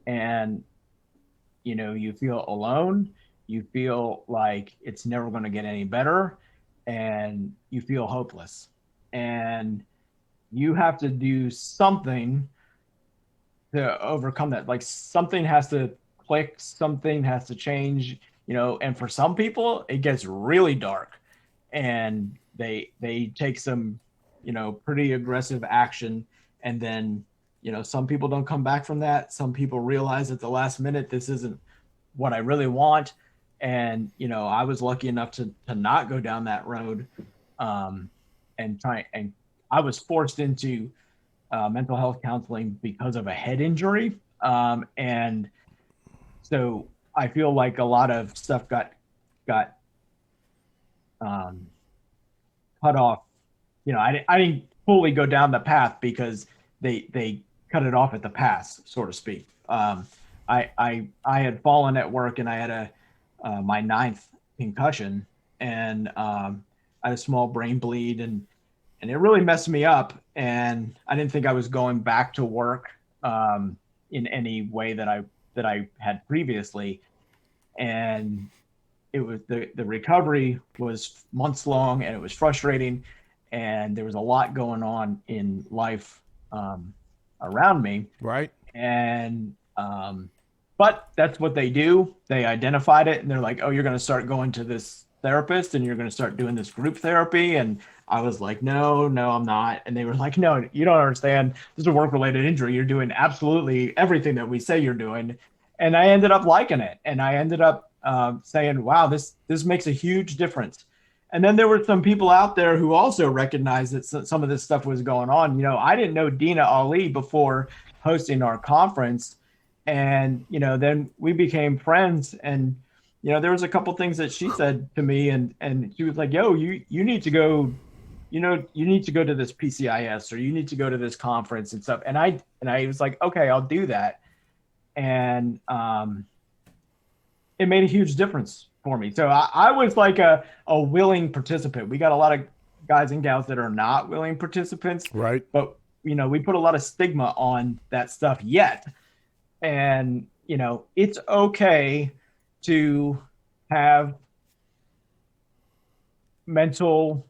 And, you feel alone. You feel like it's never going to get any better. And you feel hopeless. And you have to do something to overcome that. Like, something has to click, something has to change, and for some people it gets really dark and they take some, pretty aggressive action. And then, some people don't come back from that. Some people realize at the last minute, this isn't what I really want. And, I was lucky enough to not go down that road. And I was forced into mental health counseling because of a head injury. And so I feel like a lot of stuff got cut off. I didn't fully go down the path because they cut it off at the pass, so to speak. I had fallen at work and I had my 9th concussion, and I had a small brain bleed, it really messed me up. And I didn't think I was going back to work in any way that I had previously. And it was the recovery was months long, and it was frustrating, and there was a lot going on in life around me. Right. And but that's what they do. They identified it, and they're like, oh, you're going to start going to this therapist, and you're going to start doing this group therapy. And I was like, no, I'm not. And they were like, no, you don't understand, this is a work-related injury, you're doing absolutely everything that we say you're doing. And I ended up liking it, and I ended up saying, wow, this makes a huge difference. And then there were some people out there who also recognized that some of this stuff was going on. You know, I didn't know Dina Ali before hosting our conference. And, you know, then we became friends. And, you know, there was a couple things that she said to me, and she was like, yo, you need to go, you know, you need to go to this PCIS, or you need to go to this conference and stuff. And I was like, okay, I'll do that. And it made a huge difference for me. So I was like a willing participant. We got a lot of guys and gals that are not willing participants. Right. But, you know, we put a lot of stigma on that stuff yet. And, you know, it's okay to have mental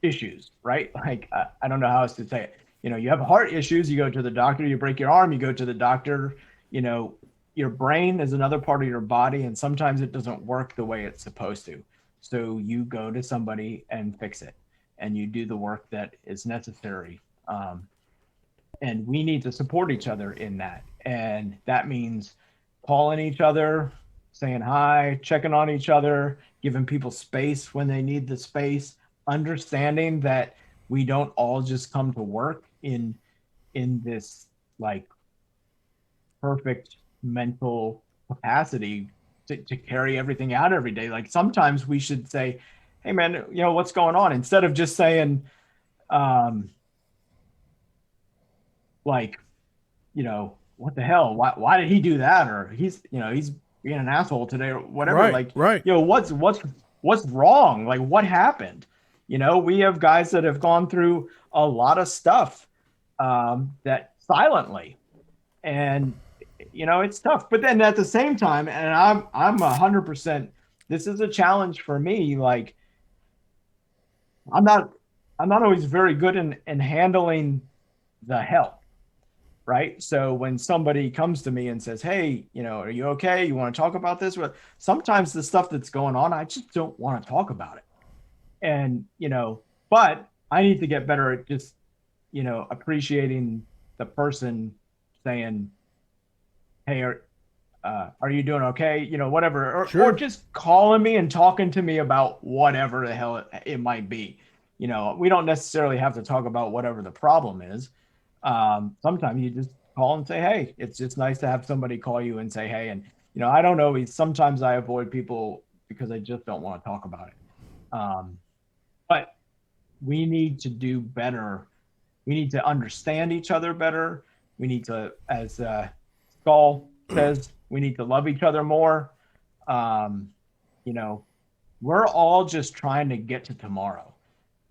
issues, right? Like, I don't know how else to say it. You know, you have heart issues, you go to the doctor, you break your arm, you go to the doctor. You know, your brain is another part of your body, and sometimes it doesn't work the way it's supposed to. So you go to somebody and fix it, and you do the work that is necessary. And we need to support each other in that. And that means calling each other, saying hi, checking on each other, giving people space when they need the space, understanding that we don't all just come to work in this like perfect mental capacity to carry everything out every day. Like sometimes we should say, hey man, you know, what's going on? Instead of just saying, like, you know, what the hell? Why did he do that? Or he's being an asshole today or whatever. Right. You know, what's wrong? Like what happened? You know, we have guys that have gone through a lot of stuff that silently, and you know, it's tough. But then at the same time, and I'm 100%, this is a challenge for me. Like I'm not always very good in handling the help. Right. So when somebody comes to me and says, hey, you know, are you okay? You want to talk about this? Well, sometimes the stuff that's going on, I just don't want to talk about it. And, you know, but I need to get better at just, you know, appreciating the person saying, hey, are you doing okay? You know, whatever, or just calling me and talking to me about whatever the hell it might be. You know, we don't necessarily have to talk about whatever the problem is. Sometimes you just call and say, hey, it's just nice to have somebody call you and say, hey, and, you know, I don't always, sometimes I avoid people because I just don't want to talk about it. But we need to do better. We need to understand each other better. We need to, as Skull says, we need to love each other more. You know, we're all just trying to get to tomorrow.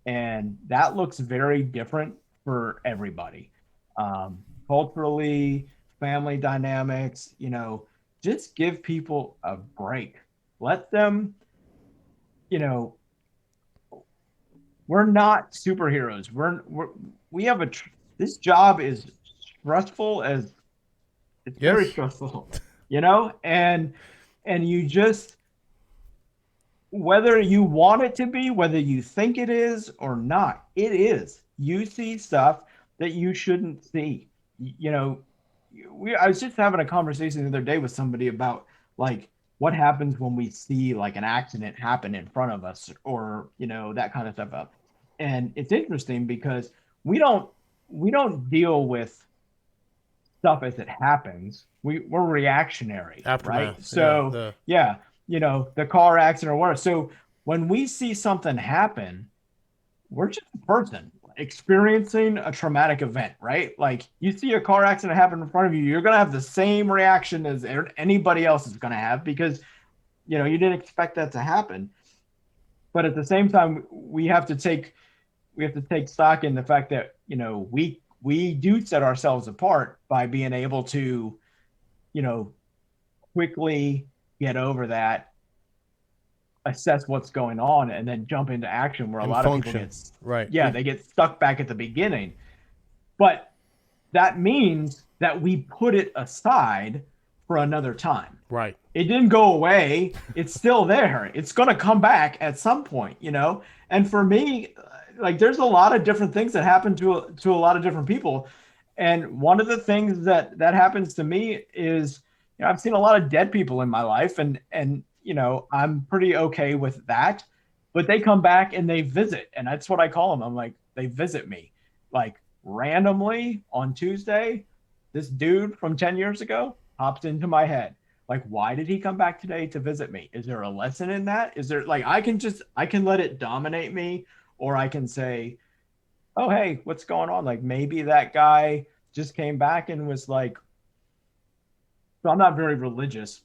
And that looks very different for everybody. Culturally, family dynamics, you know, just give people a break. Let them, you know, we're not superheroes. We have this job is stressful as it's very stressful, you know, and you just, whether you want it to be, whether you think it is or not, it is. You see stuff that you shouldn't see. You know, I was just having a conversation the other day with somebody about like what happens when we see like an accident happen in front of us, or, you know, that kind of stuff. And it's interesting because we don't deal with stuff as it happens. We're reactionary. Aftermath. Right? So yeah, you know, the car accident or whatever. So when we see something happen, we're just a person experiencing a traumatic event, right? Like you see a car accident happen in front of you, you're going to have the same reaction as anybody else is going to have because, you know, you didn't expect that to happen. But at the same time, we have to take have to take stock in the fact that, you know, we do set ourselves apart by being able to, you know, quickly get over that, assess what's going on, and then jump into action, where a And lot of people function. get, Right. yeah, they get stuck back at the beginning. But that means that we put it aside for another time. Right. It didn't go away. It's still there. It's going to come back at some point, you know? And for me, like, there's a lot of different things that happen to a lot of different people. And one of the things that happens to me is, you know, I've seen a lot of dead people in my life, and you know, I'm pretty okay with that. But they come back and they visit, and that's what I call them. I'm like, they visit me, like, randomly on Tuesday. This dude from 10 years ago pops into my head. Like, why did he come back today to visit me? Is there a lesson in that? Is there, like, I can let it dominate me, or I can say, oh, hey, what's going on? Like, maybe that guy just came back and was like, so I'm not very religious,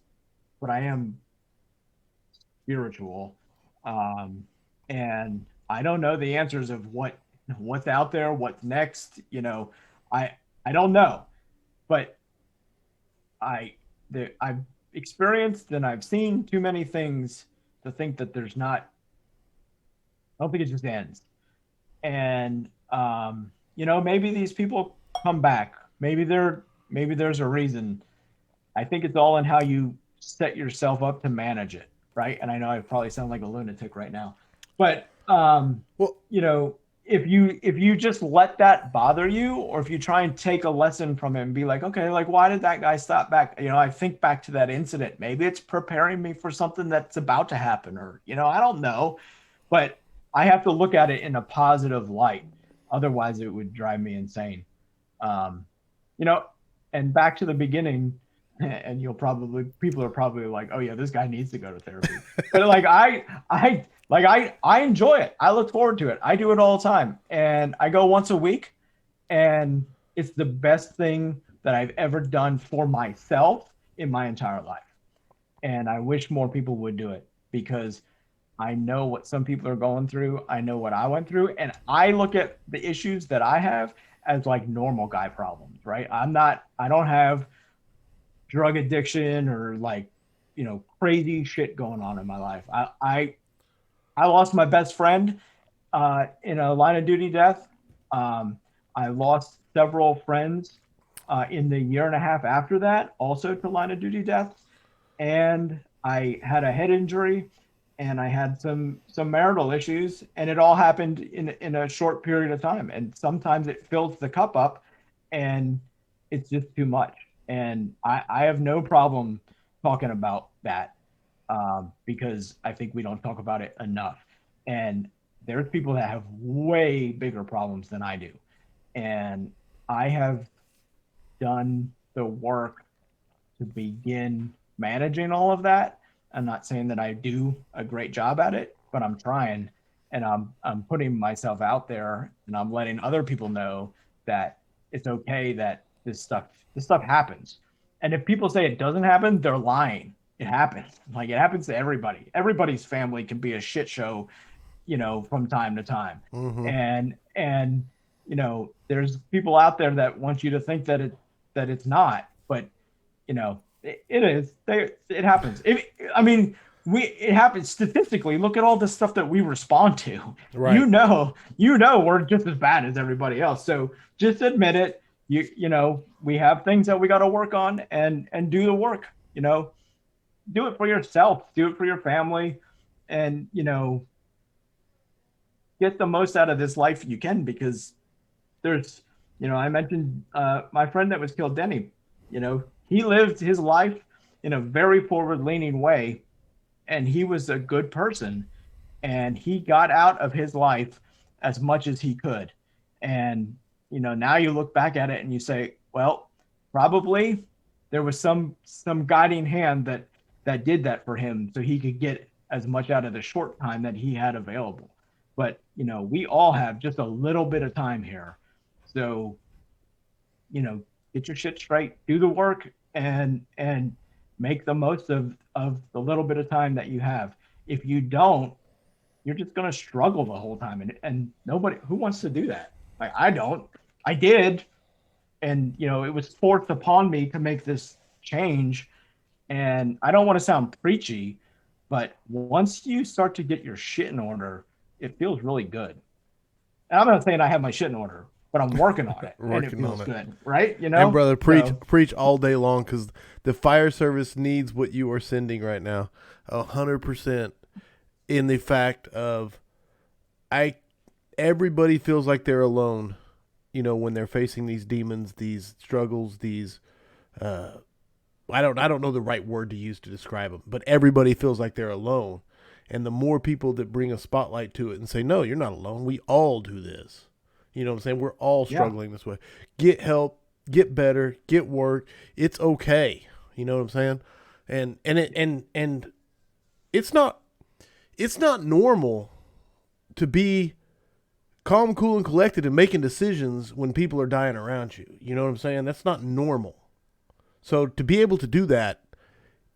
but I am spiritual. Um, and I don't know the answers of what's out there, what's next. You know, I I don't know, but I've experienced and I've seen too many things to think that there's not. I don't think it just ends. And you know, maybe these people come back. Maybe there's a reason. I think it's all in how you set yourself up to manage it, right? And I know I probably sound like a lunatic right now, but Well, you know, if you just let that bother you, or if you try and take a lesson from it and be like, okay, like, why did that guy stop back? You know, I think back to that incident. Maybe it's preparing me for something that's about to happen, or, you know, I don't know, but I have to look at it in a positive light. Otherwise, it would drive me insane. Um, you know, and back to the beginning, and people are probably like, oh yeah, this guy needs to go to therapy. But like, I enjoy it. I look forward to it. I do it all the time, and I go once a week, and it's the best thing that I've ever done for myself in my entire life. And I wish more people would do it, because I know what some people are going through. I know what I went through, and I look at the issues that I have as like normal guy problems, right? I don't have drug addiction or, like, you know, crazy shit going on in my life. I lost my best friend in a line of duty death. Um, I lost several friends in the year and a half after that, also to line of duty deaths. And I had a head injury, and I had some marital issues, and it all happened in a short period of time. And sometimes it fills the cup up, and it's just too much. And I have no problem talking about that, because I think we don't talk about it enough. And there's people that have way bigger problems than I do. And I have done the work to begin managing all of that. I'm not saying that I do a great job at it, but I'm trying, and I'm putting myself out there, and I'm letting other people know that it's okay, that this stuff happens. And if people say it doesn't happen, they're lying. It happens. Like, it happens to everybody. Everybody's family can be a shit show, you know, from time to time. mm-hmm. And you know, there's people out there that want you to think that it's not, but you know, it is. It happens. I mean, it happens statistically. Look at all the stuff that we respond to. Right. You know, we're just as bad as everybody else. So just admit it. You know, we have things that we got to work on, and do the work. You know, do it for yourself. Do it for your family, and you know, get the most out of this life you can, because there's, you know, I mentioned my friend that was killed, Denny. You know, he lived his life in a very forward leaning way, and he was a good person, and he got out of his life as much as he could. And, you know, now you look back at it and you say, well, probably there was some guiding hand that did that for him, so he could get as much out of the short time that he had available. But, you know, we all have just a little bit of time here. So, you know, get your shit straight, do the work, and make the most of the little bit of time that you have. If you don't, you're just going to struggle the whole time. And nobody who wants to do that. Like, I don't. I did. And, you know, it was forced upon me to make this change. And I don't want to sound preachy, but once you start to get your shit in order, it feels really good. And I'm not saying I have my shit in order, but I'm working on it, and it feels good, right? You know, and brother, preach all day long, because the fire service needs what you are sending right now, 100%. In the fact of, everybody feels like they're alone, you know, when they're facing these demons, these struggles, these, I don't know the right word to use to describe them, but everybody feels like they're alone. And the more people that bring a spotlight to it and say, no, you're not alone. We all do this. You know what I'm saying? We're all struggling this way. Get help, get better, get work. It's okay. You know what I'm saying? And it's not normal to be calm, cool, and collected and making decisions when people are dying around you. You know what I'm saying? That's not normal. So to be able to do that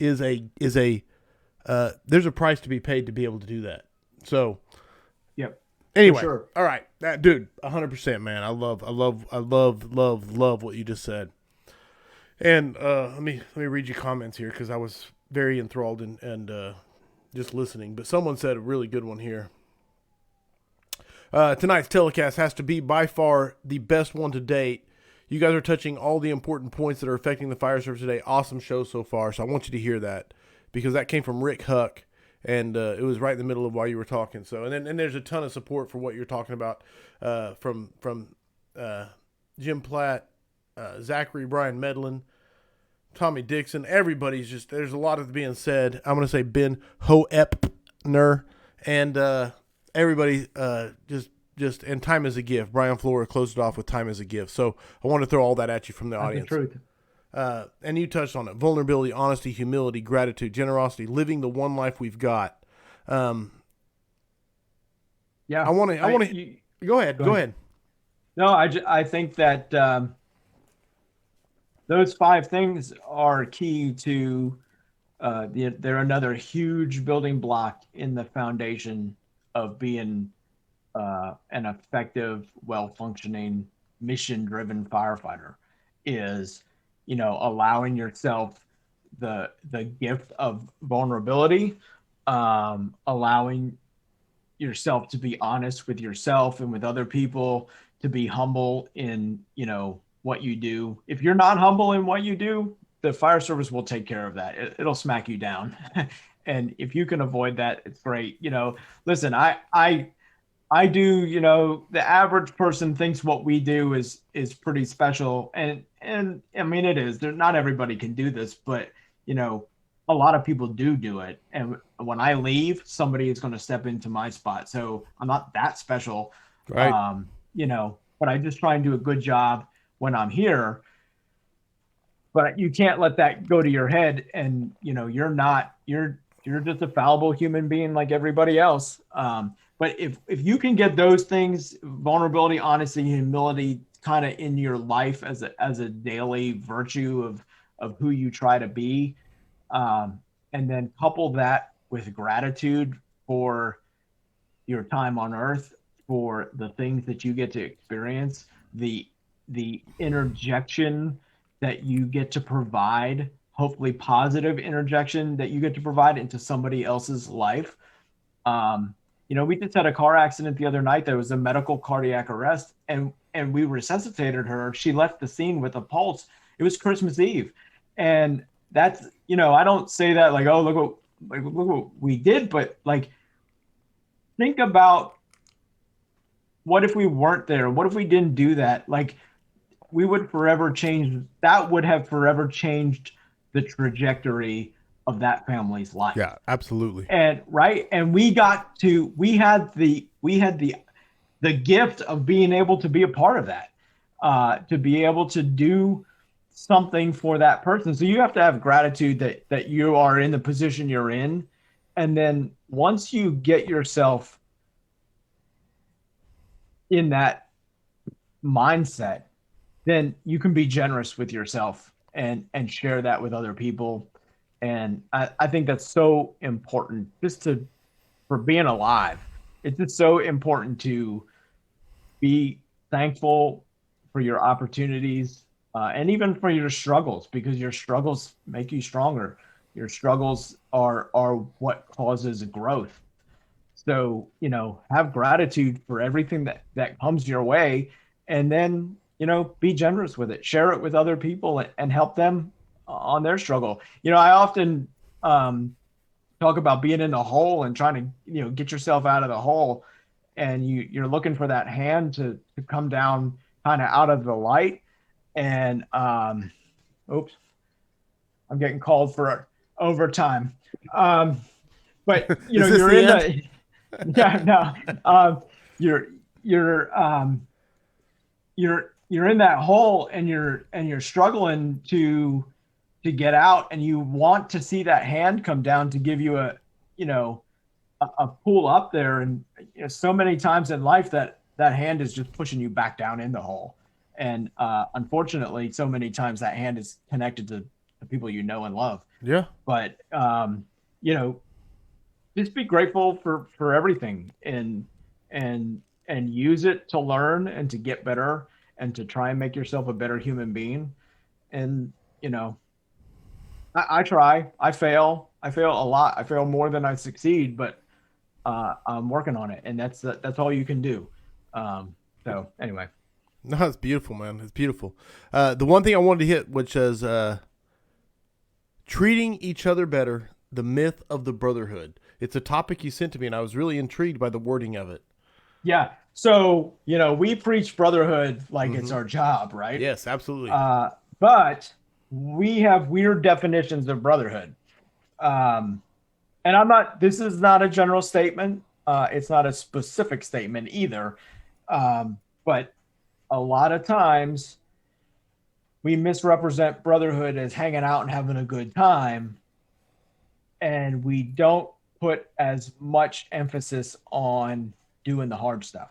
is there's a price to be paid to be able to do that. So, yep. Anyway, sure. All right, that dude, 100%, man. I love what you just said. And let me read your comments here, because I was very enthralled and just listening. But someone said a really good one here. Tonight's telecast has to be by far the best one to date. You guys are touching all the important points that are affecting the fire service today. Awesome show so far. So I want you to hear that, because that came from Rick Huck, and it was right in the middle of while you were talking. So and there's a ton of support for what you're talking about from Jim Platt, Zachary, Brian Medlin, Tommy Dixon. Everybody's just, there's a lot of being said. I'm going to say Ben Hoepner, and everybody just and time is a gift. Brian Flora closed it off with time is a gift. So I want to throw all that at you from the audience. That's the truth. And you touched on it: vulnerability, honesty, humility, gratitude, generosity, living the one life we've got. Yeah, I want to go ahead. No, I think that those 5 things are key to they're another huge building block in the foundation of being an effective, well-functioning, mission-driven firefighter. Is, you know, allowing yourself the gift of vulnerability, allowing yourself to be honest with yourself and with other people, to be humble in, you know, what you do. If you're not humble in what you do, the fire service will take care of that. It'll smack you down. And if you can avoid that, it's great. You know, listen, I do, you know, the average person thinks what we do is pretty special. And I mean, it is. Not everybody can do this, but, you know, a lot of people do it. And when I leave, somebody is going to step into my spot. So I'm not that special, right? You know, but I just try and do a good job when I'm here. But you can't let that go to your head. And, you know, you're just a fallible human being like everybody else. But if you can get those things, vulnerability, honesty, humility, kind of in your life as a daily virtue of who you try to be, and then couple that with gratitude for your time on earth, for the things that you get to experience, the interjection that you get to provide, hopefully positive interjection that you get to provide into somebody else's life. You know, we just had a car accident the other night. There was a medical cardiac arrest, and we resuscitated her. She left the scene with a pulse. It was Christmas Eve. And that's, you know, I don't say that like, oh, look what we did, but like, think about what if we weren't there? What if we didn't do that? Like, we would forever change. That would have forever changed the trajectory of that family's life. Yeah, absolutely. And right. And we had the gift of being able to be a part of that, to be able to do something for that person. So you have to have gratitude that you are in the position you're in. And then once you get yourself in that mindset, then you can be generous with yourself and share that with other people. And I think that's so important just for being alive. it's just so important to be thankful for your opportunities, and even for your struggles, because your struggles make you stronger. Your struggles are what causes growth. So, have gratitude for everything that comes your way, and then, be generous with it. Share it with other people, and help them on their struggle. I often talk about being in the hole and trying to, get yourself out of the hole, and you're looking for that hand to come down kind of out of the light. And oops, I'm getting called for overtime. But Is this you're the in end? the yeah, no, you're you're you're in that hole, and you're struggling to get out, and you want to see that hand come down to give you a pull up there. And so many times in life that hand is just pushing you back down in the hole. And unfortunately, so many times that hand is connected to the people you know and love. Yeah. But you know just be grateful for everything, and use it to learn and to get better, and to try and make yourself a better human being. And you know I try. I fail a lot. I fail more than I succeed, but I'm working on it, and that's all you can do. So anyway. No, it's beautiful, man. It's beautiful. The one thing I wanted to hit, which is treating each other better, the myth of the brotherhood. It's a topic you sent to me, and I was really intrigued by the wording of it. Yeah. So, we preach brotherhood like it's our job, right? Yes, absolutely. But we have weird definitions of brotherhood. And this is not a general statement. It's not a specific statement either. But a lot of times we misrepresent brotherhood as hanging out and having a good time. And we don't put as much emphasis on doing the hard stuff,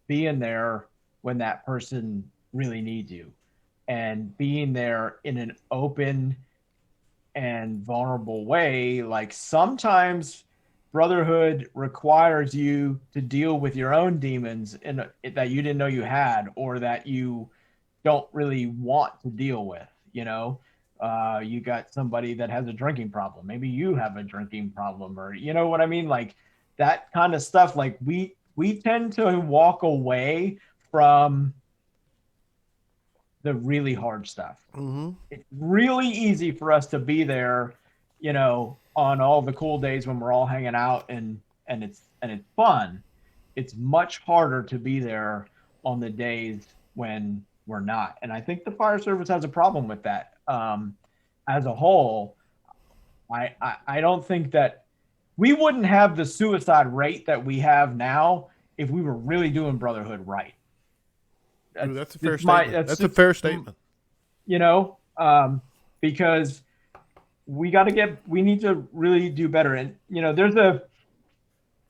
being there when that person really needs you, and being there in an open and vulnerable way. Like, sometimes brotherhood requires you to deal with your own demons that you didn't know you had, or that you don't really want to deal with. You got somebody that has a drinking problem. Maybe you have a drinking problem, or you know what I mean? Like, that kind of stuff. Like, we tend to walk away from the really hard stuff. It's really easy for us to be there, on all the cool days when we're all hanging out, and it's fun. It's much harder to be there on the days when we're not. And I think the fire service has a problem with that. As a whole, I don't think that we wouldn't have the suicide rate that we have now if we were really doing brotherhood right. Ooh, that's a fair statement. That's a fair statement. Because we need to really do better. And there's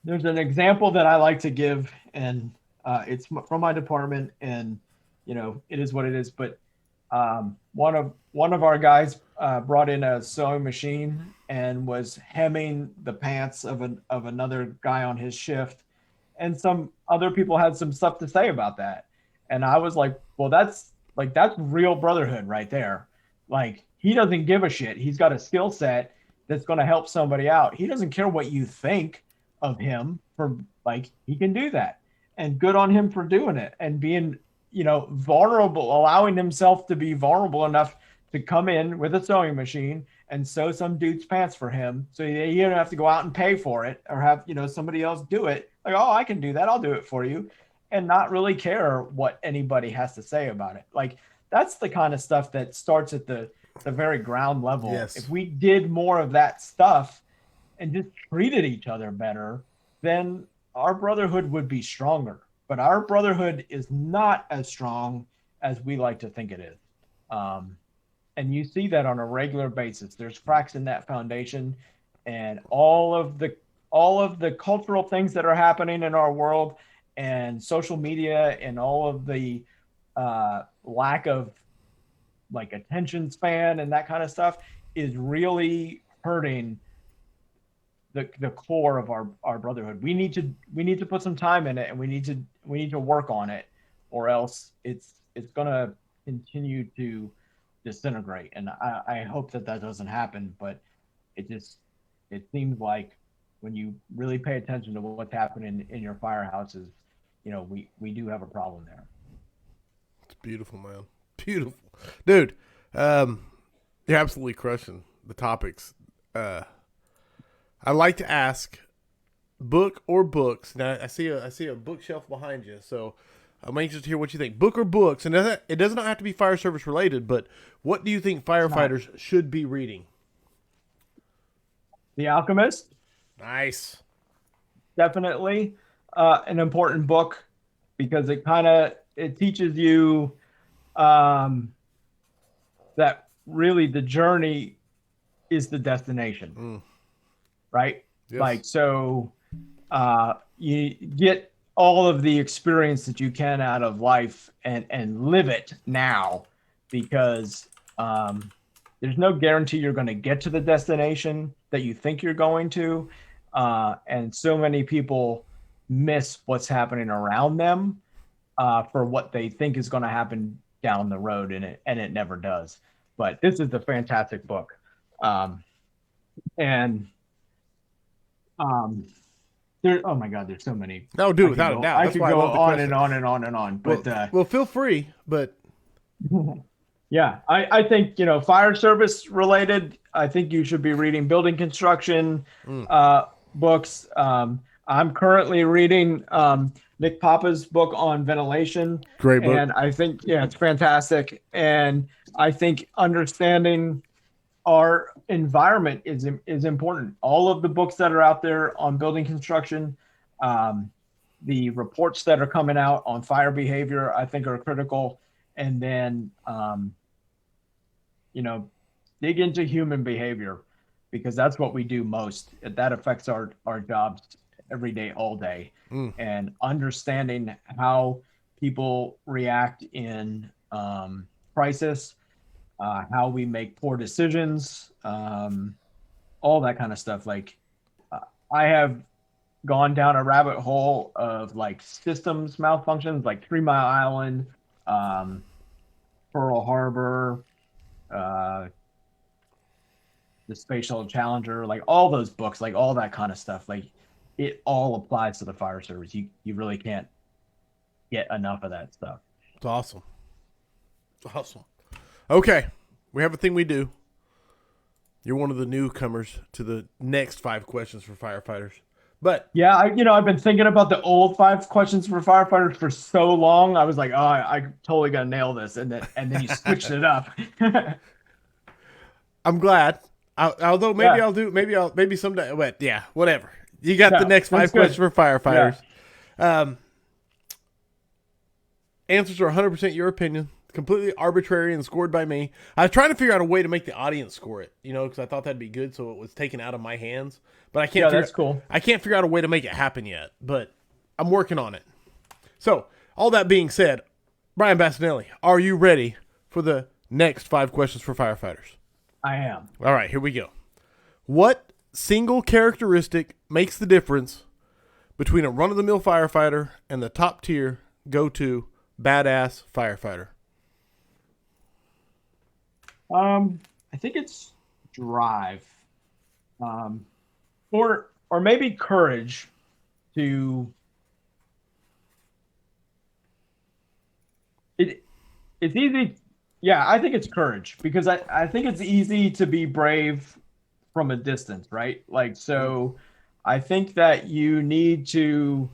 an example that I like to give, and it's from my department, and it is what it is. But one of our guys brought in a sewing machine and was hemming the pants of another guy on his shift, and some other people had some stuff to say about that. And I was like, well, that's real brotherhood right there. Like, he doesn't give a shit. He's got a skill set that's going to help somebody out. He doesn't care what you think of him, he can do that. And good on him for doing it, and being, vulnerable, allowing himself to be vulnerable enough to come in with a sewing machine and sew some dude's pants for him, so you don't have to go out and pay for it, or have, somebody else do it. Like, oh, I can do that. I'll do it for you. And not really care what anybody has to say about it. Like, that's the kind of stuff that starts at the very ground level. Yes. If we did more of that stuff and just treated each other better, then our brotherhood would be stronger. But our brotherhood is not as strong as we like to think it is. And you see that on a regular basis. There's cracks in that foundation, and all of the cultural things that are happening in our world, and social media, and all of the lack of attention span and that kind of stuff is really hurting the core of our brotherhood. We need to put some time in it, and we need to work on it, or else it's gonna continue to disintegrate. And I hope that doesn't happen, but it seems like when you really pay attention to what's happening in your firehouses, we do have a problem there. It's beautiful, man. Beautiful, dude. You're absolutely crushing the topics. I like to ask, book or books. Now I see a bookshelf behind you, so I'm anxious to hear what you think. Book or books, and it does not have to be fire service related, but what do you think firefighters should be reading? The Alchemist. Nice. Definitely an important book, because it teaches you that really the journey is the destination, right? Yes. Like, so you get all of the experience that you can out of life and live it now, because there's no guarantee you're going to get to the destination that you think you're going to. And so many people miss what's happening around them for what they think is going to happen down the road, and it never does. But this is a fantastic book. Oh my God, there's so many. No, dude, without a doubt. I could go on and on and on and on. But well, feel free. But yeah, I think, fire service related, I think you should be reading building construction books. I'm currently reading Nick Papa's book on ventilation. Great book. And I think, it's fantastic. And I think understanding our environment is important. All of the books that are out there on building construction, the reports that are coming out on fire behavior, I think are critical. And then, dig into human behavior, because that's what we do most. That affects our jobs every day, all day. And understanding how people react in crisis, how we make poor decisions, all that kind of stuff. Like, I have gone down a rabbit hole of like systems malfunctions, like 3 Mile Island, Pearl Harbor, the Space Shuttle Challenger, like all those books, like all that kind of stuff. Like, it all applies to the fire service. You really can't get enough of that stuff. It's awesome. Awesome. Okay, we have a thing we do. You're one of the newcomers to the next 5 questions for firefighters. But yeah, I've been thinking about the old 5 questions for firefighters for so long. I was like, I totally got to nail this, and then you switched it up. I'm glad. Although maybe someday. But yeah, whatever. You got the next 5 questions for firefighters. Yeah. Answers are 100% your opinion, completely arbitrary and scored by me. I was trying to figure out a way to make the audience score it, because I thought that'd be good, so it was taken out of my hands. But I can't. That's cool. I can't figure out a way to make it happen yet, but I'm working on it. So, all that being said, Brian Bastinelli, are you ready for the next 5 questions for firefighters? I am. All right, here we go. What single characteristic makes the difference between a run-of-the-mill firefighter and the top-tier, go-to, badass firefighter? I think it's drive, or maybe courage to. It's easy. Yeah, I think it's courage, because I think it's easy to be brave from a distance, right? Like, so I think that you need to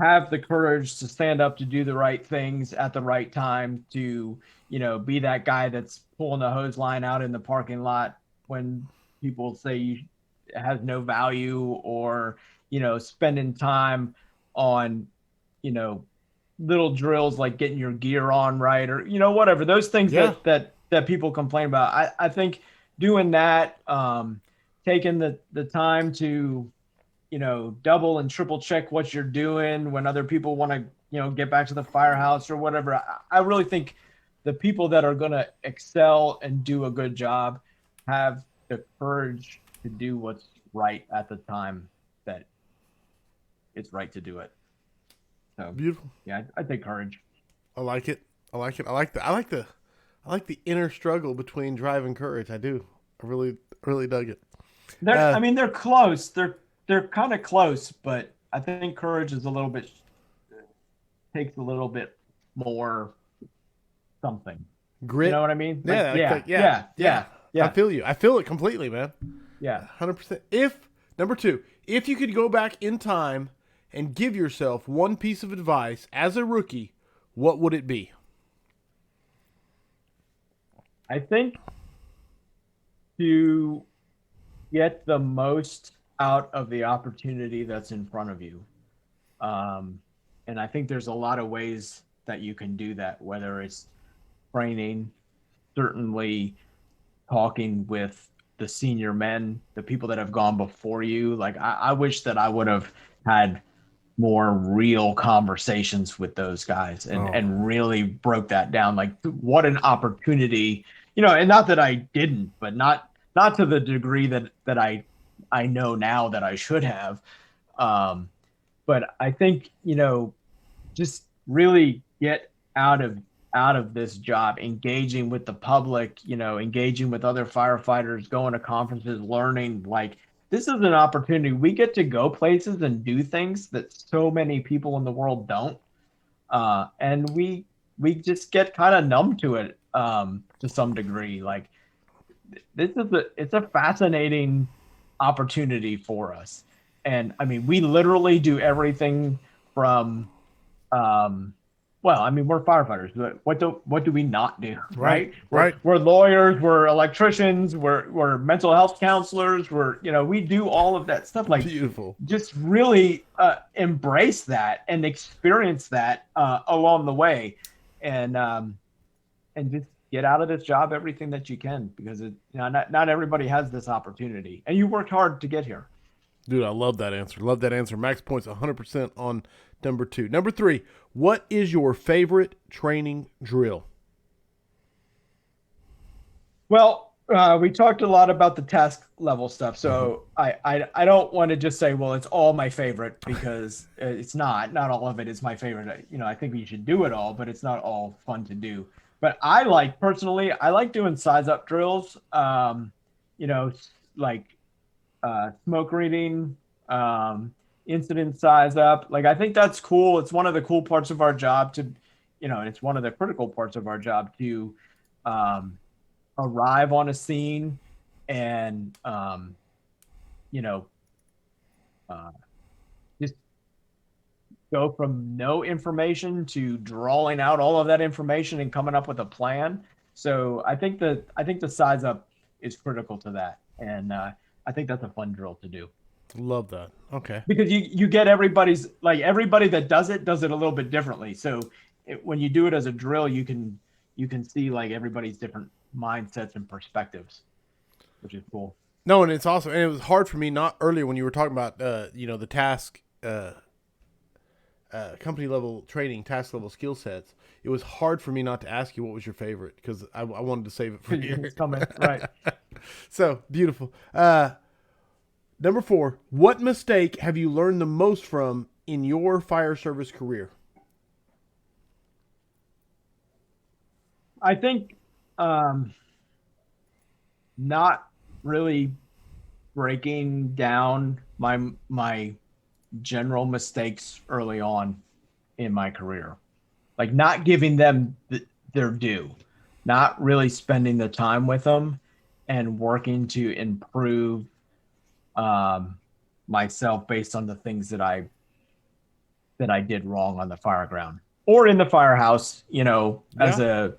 have the courage to stand up, to do the right things at the right time, to, be that guy that's pulling the hose line out in the parking lot when people say it has no value, or, spending time on, little drills like getting your gear on right, or, whatever, those things that people complain about. I think doing that, taking the time to, double and triple check what you're doing when other people want to, get back to the firehouse or whatever. I really think the people that are going to excel and do a good job have the courage to do right at the time that it's right to do it. So Beautiful. yeah, I take courage. I like it. I like it. I like the inner struggle between drive and courage. I do. I really dug it. I mean, they're close. They're kind of close, but I think courage is takes a little bit more something. Grit. You know what I mean? Yeah, Like, yeah. I feel you. I feel it completely, man. Yeah. 100%. Number 2, if you could go back in time and give yourself one piece of advice as a rookie, what would it be? I think to get the most out of the opportunity that's in front of you. And I think there's a lot of ways that you can do that, whether it's training, certainly talking with the senior men, the people that have gone before you. Like I wish that I would have had more real conversations with those guys and really broke that down. Like what an opportunity, and not that I didn't, but not to the degree that I know now that I should have. But I think, just really get out of this job, engaging with the public, engaging with other firefighters, going to conferences, learning. Like this is an opportunity. We get to go places and do things that so many people in the world don't. And we just get kind of numb to it to some degree. Like it's a fascinating opportunity for us. And I mean, we literally do everything from, we're firefighters. What do we not do? Right. We're lawyers. We're electricians. We're mental health counselors. We do all of that stuff. Like beautiful. Just really embrace that and experience that along the way, and just get out of this job everything that you can, because not everybody has this opportunity, and you worked hard to get here. Dude, I love that answer. Max points 100% on number 2. Number 3, what is your favorite training drill? Well, we talked a lot about the task level stuff, so I don't want to just say, well, it's all my favorite, because it's not all of it is my favorite. I think we should do it all, but it's not all fun to do. But I like doing size up drills, like smoke reading, incident size up. Like, I think that's cool. It's one of the cool parts of our job to, it's one of the critical parts of our job to arrive on a scene and, just go from no information to drawing out all of that information and coming up with a plan. So I think the size up is critical to that. And I think that's a fun drill to do. Love that. Okay. Because you get everybody that does it a little bit differently. So when you do it as a drill, you can see like everybody's different mindsets and perspectives, which is cool. No, and it's awesome. And it was hard for me not earlier when you were talking about the task company level training, task level skill sets. It was hard for me not to ask you what was your favorite, because I wanted to save it for you. It's coming, right. So beautiful. Number 4, what mistake have you learned the most from in your fire service career? I think not really breaking down my general mistakes early on in my career, like not giving them their due, not really spending the time with them and working to improve myself based on the things that I did wrong on the fire ground or in the firehouse, as a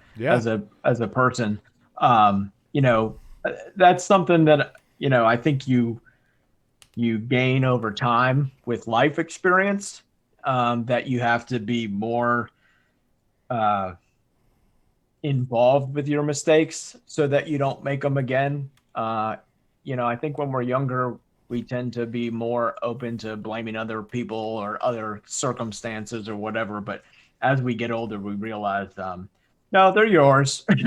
person. That's something that, I think you gain over time with life experience, that you have to be more involved with your mistakes so that you don't make them again. I think when we're younger, we tend to be more open to blaming other people or other circumstances or whatever. But as we get older, we realize, no, they're yours. You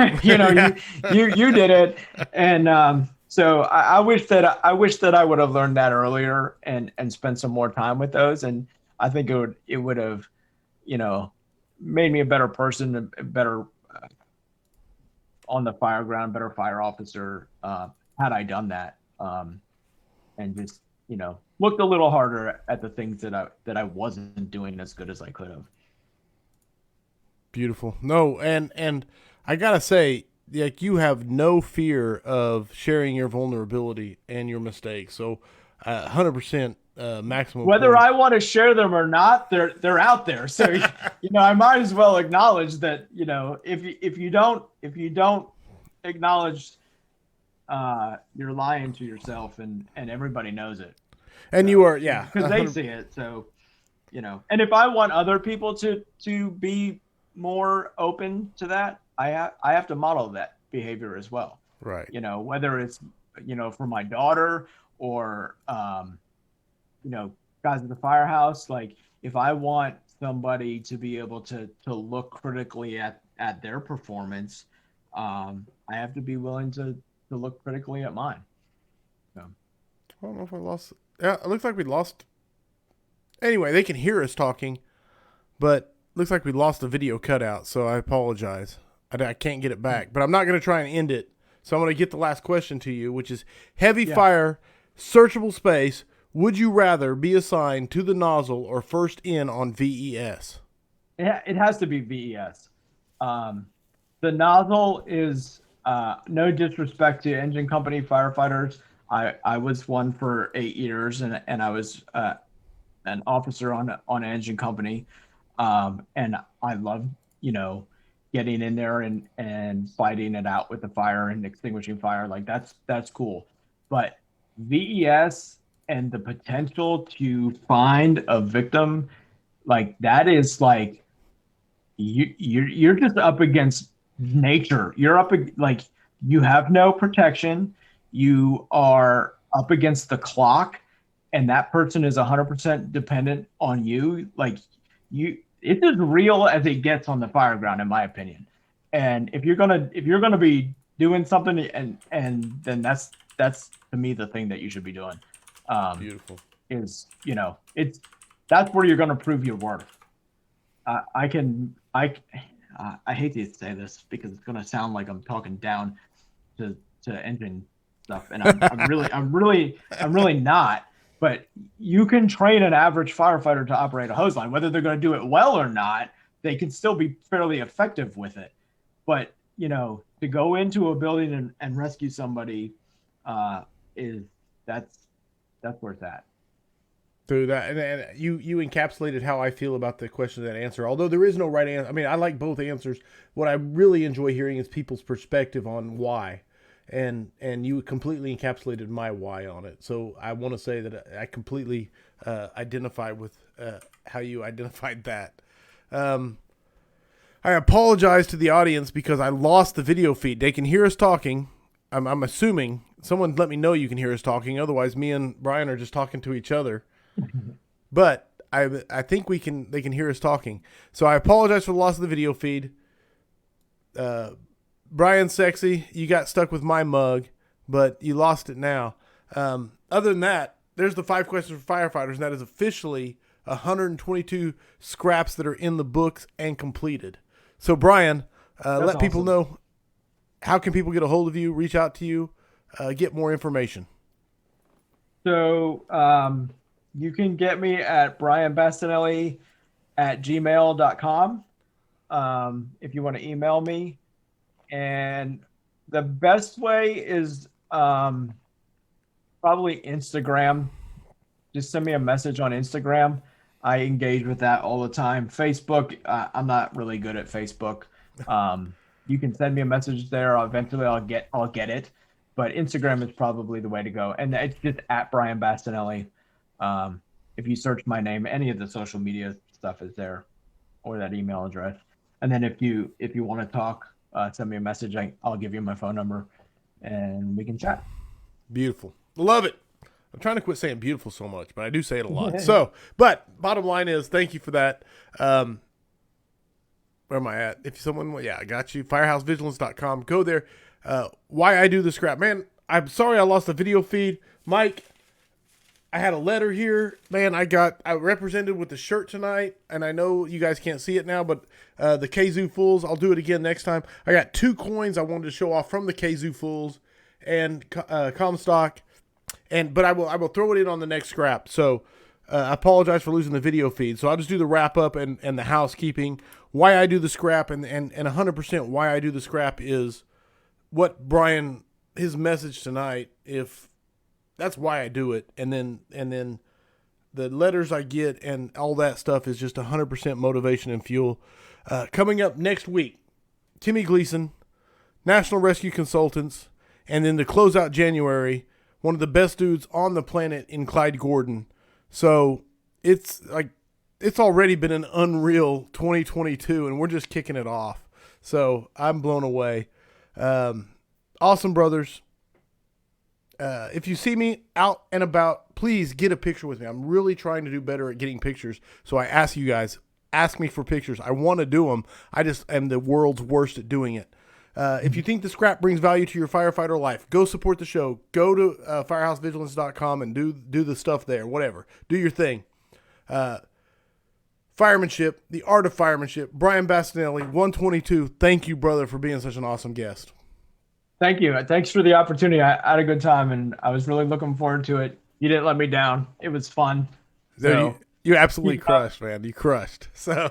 did it. And So I wish that I would have learned that earlier and spent some more time with those. And I think it would have, you know, made me a better person, a better on the fire ground, better fire officer, had I done that. And just, you know, looked a little harder at the things that I wasn't doing as good as I could have. Beautiful. No, and I gotta say, like, you have no fear of sharing your vulnerability and your mistakes. So, 100% maximum. Whether points. I want to share them or not, they're out there. So, you know, I might as well acknowledge that, you know, if you don't acknowledge, you're lying to yourself, and everybody knows it. And so, you are, yeah, because they see it. So, you know, and if I want other people to be more open to that, I have to model that behavior as well. Right. You know, whether it's, you know, for my daughter or, you know, guys at the Firehouse, like if I want somebody to be able to look critically at their performance, I have to be willing to look critically at mine. So. I don't know if I lost. Yeah, it looks like we lost. Anyway, they can hear us talking, but looks like we lost the video cutout, so I apologize. I can't get it back, but I'm not going to try and end it. So I'm going to get the last question to you, which is heavy fire, searchable space. Would you rather be assigned to the nozzle or first in on VES? It has to be VES. The nozzle is, no disrespect to engine company firefighters. I was one for 8 years, and I was an officer on an engine company, and I love, you know, getting in there and fighting it out with the fire and extinguishing fire. Like that's cool. But VES and the potential to find a victim, like that is like you're just up against nature. You're up, like, you have no protection. You are up against the clock, and that person is 100% dependent on you. Like, it's as real as it gets on the fire ground, in my opinion. And if you're gonna be doing something, and then that's to me the thing that you should be doing. Beautiful. Is, you know, that's where you're gonna prove your worth. I hate to say this because it's gonna sound like I'm talking down to engine stuff, and I'm really not. But you can train an average firefighter to operate a hose line. Whether they're going to do it well or not, they can still be fairly effective with it. But, you know, to go into a building and rescue somebody, that's where it's at. So that, and you encapsulated how I feel about the question and that answer. Although there is no right answer. I mean, I like both answers. What I really enjoy hearing is people's perspective on why. And you completely encapsulated my why on it. So I want to say that I completely identify with how you identified that. I apologize to the audience because I lost the video feed. They can hear us talking. I'm assuming someone let me know you can hear us talking. Otherwise, me and Brian are just talking to each other. But I think they can hear us talking. So I apologize for the loss of the video feed. Brian Sexy, you got stuck with my mug, but you lost it now. Other than that, there's the 5 questions for firefighters, and that is officially 122 scraps that are in the books and completed. So, Brian, let people know, how can people get a hold of you, reach out to you, get more information? So you can get me at brianbastinelli@gmail.com if you want to email me. And the best way is probably Instagram. Just send me a message on Instagram. I engage with that all the time. Facebook, I'm not really good at Facebook. You can send me a message there. Eventually I'll get it. But Instagram is probably the way to go. And it's just at Brian Bastinelli. If you search my name, any of the social media stuff is there, or that email address. And then if you want to talk, send me a message. I'll give you my phone number, and we can chat. Beautiful. Love it. I'm trying to quit saying beautiful so much, but I do say it a lot. So, but bottom line is, thank you for that. Where am I at? If someone, I got you. Firehousevigilance.com. Go there. Why I do the scrap. Man, I'm sorry I lost the video feed. Mike, I had a letter here. Man, I represented with the shirt tonight, and I know you guys can't see it now, but the Kazoo Fools, I'll do it again next time. I got 2 coins I wanted to show off from the Kazoo Fools and Comstock, but I will throw it in on the next scrap. So I apologize for losing the video feed. So I'll just do the wrap up and the housekeeping. Why I do the scrap and 100% why I do the scrap is what Brian, his message tonight, if that's why I do it. And then the letters I get and all that stuff is just 100% motivation and fuel. Coming up next week, Timmy Gleason, National Rescue Consultants, and then to close out January, one of the best dudes on the planet in Clyde Gordon. So it's already been an unreal 2022, and we're just kicking it off. So I'm blown away. Awesome brothers. If you see me out and about, please get a picture with me. I'm really trying to do better at getting pictures. So I ask you guys, ask me for pictures. I want to do them. I just am the world's worst at doing it. If you think the scrap brings value to your firefighter life, go support the show. Go to firehousevigilance.com and do the stuff there. Whatever. Do your thing. Firemanship, the Art of Firemanship. Brian Bastinelli, 122. Thank you, brother, for being such an awesome guest. Thank you. Thanks for the opportunity. I had a good time, and I was really looking forward to it. You didn't let me down. It was fun. So, you absolutely crushed, man. You crushed. So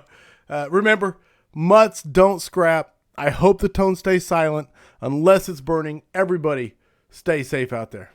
remember, mutts don't scrap. I hope the tone stays silent unless it's burning. Everybody stay safe out there.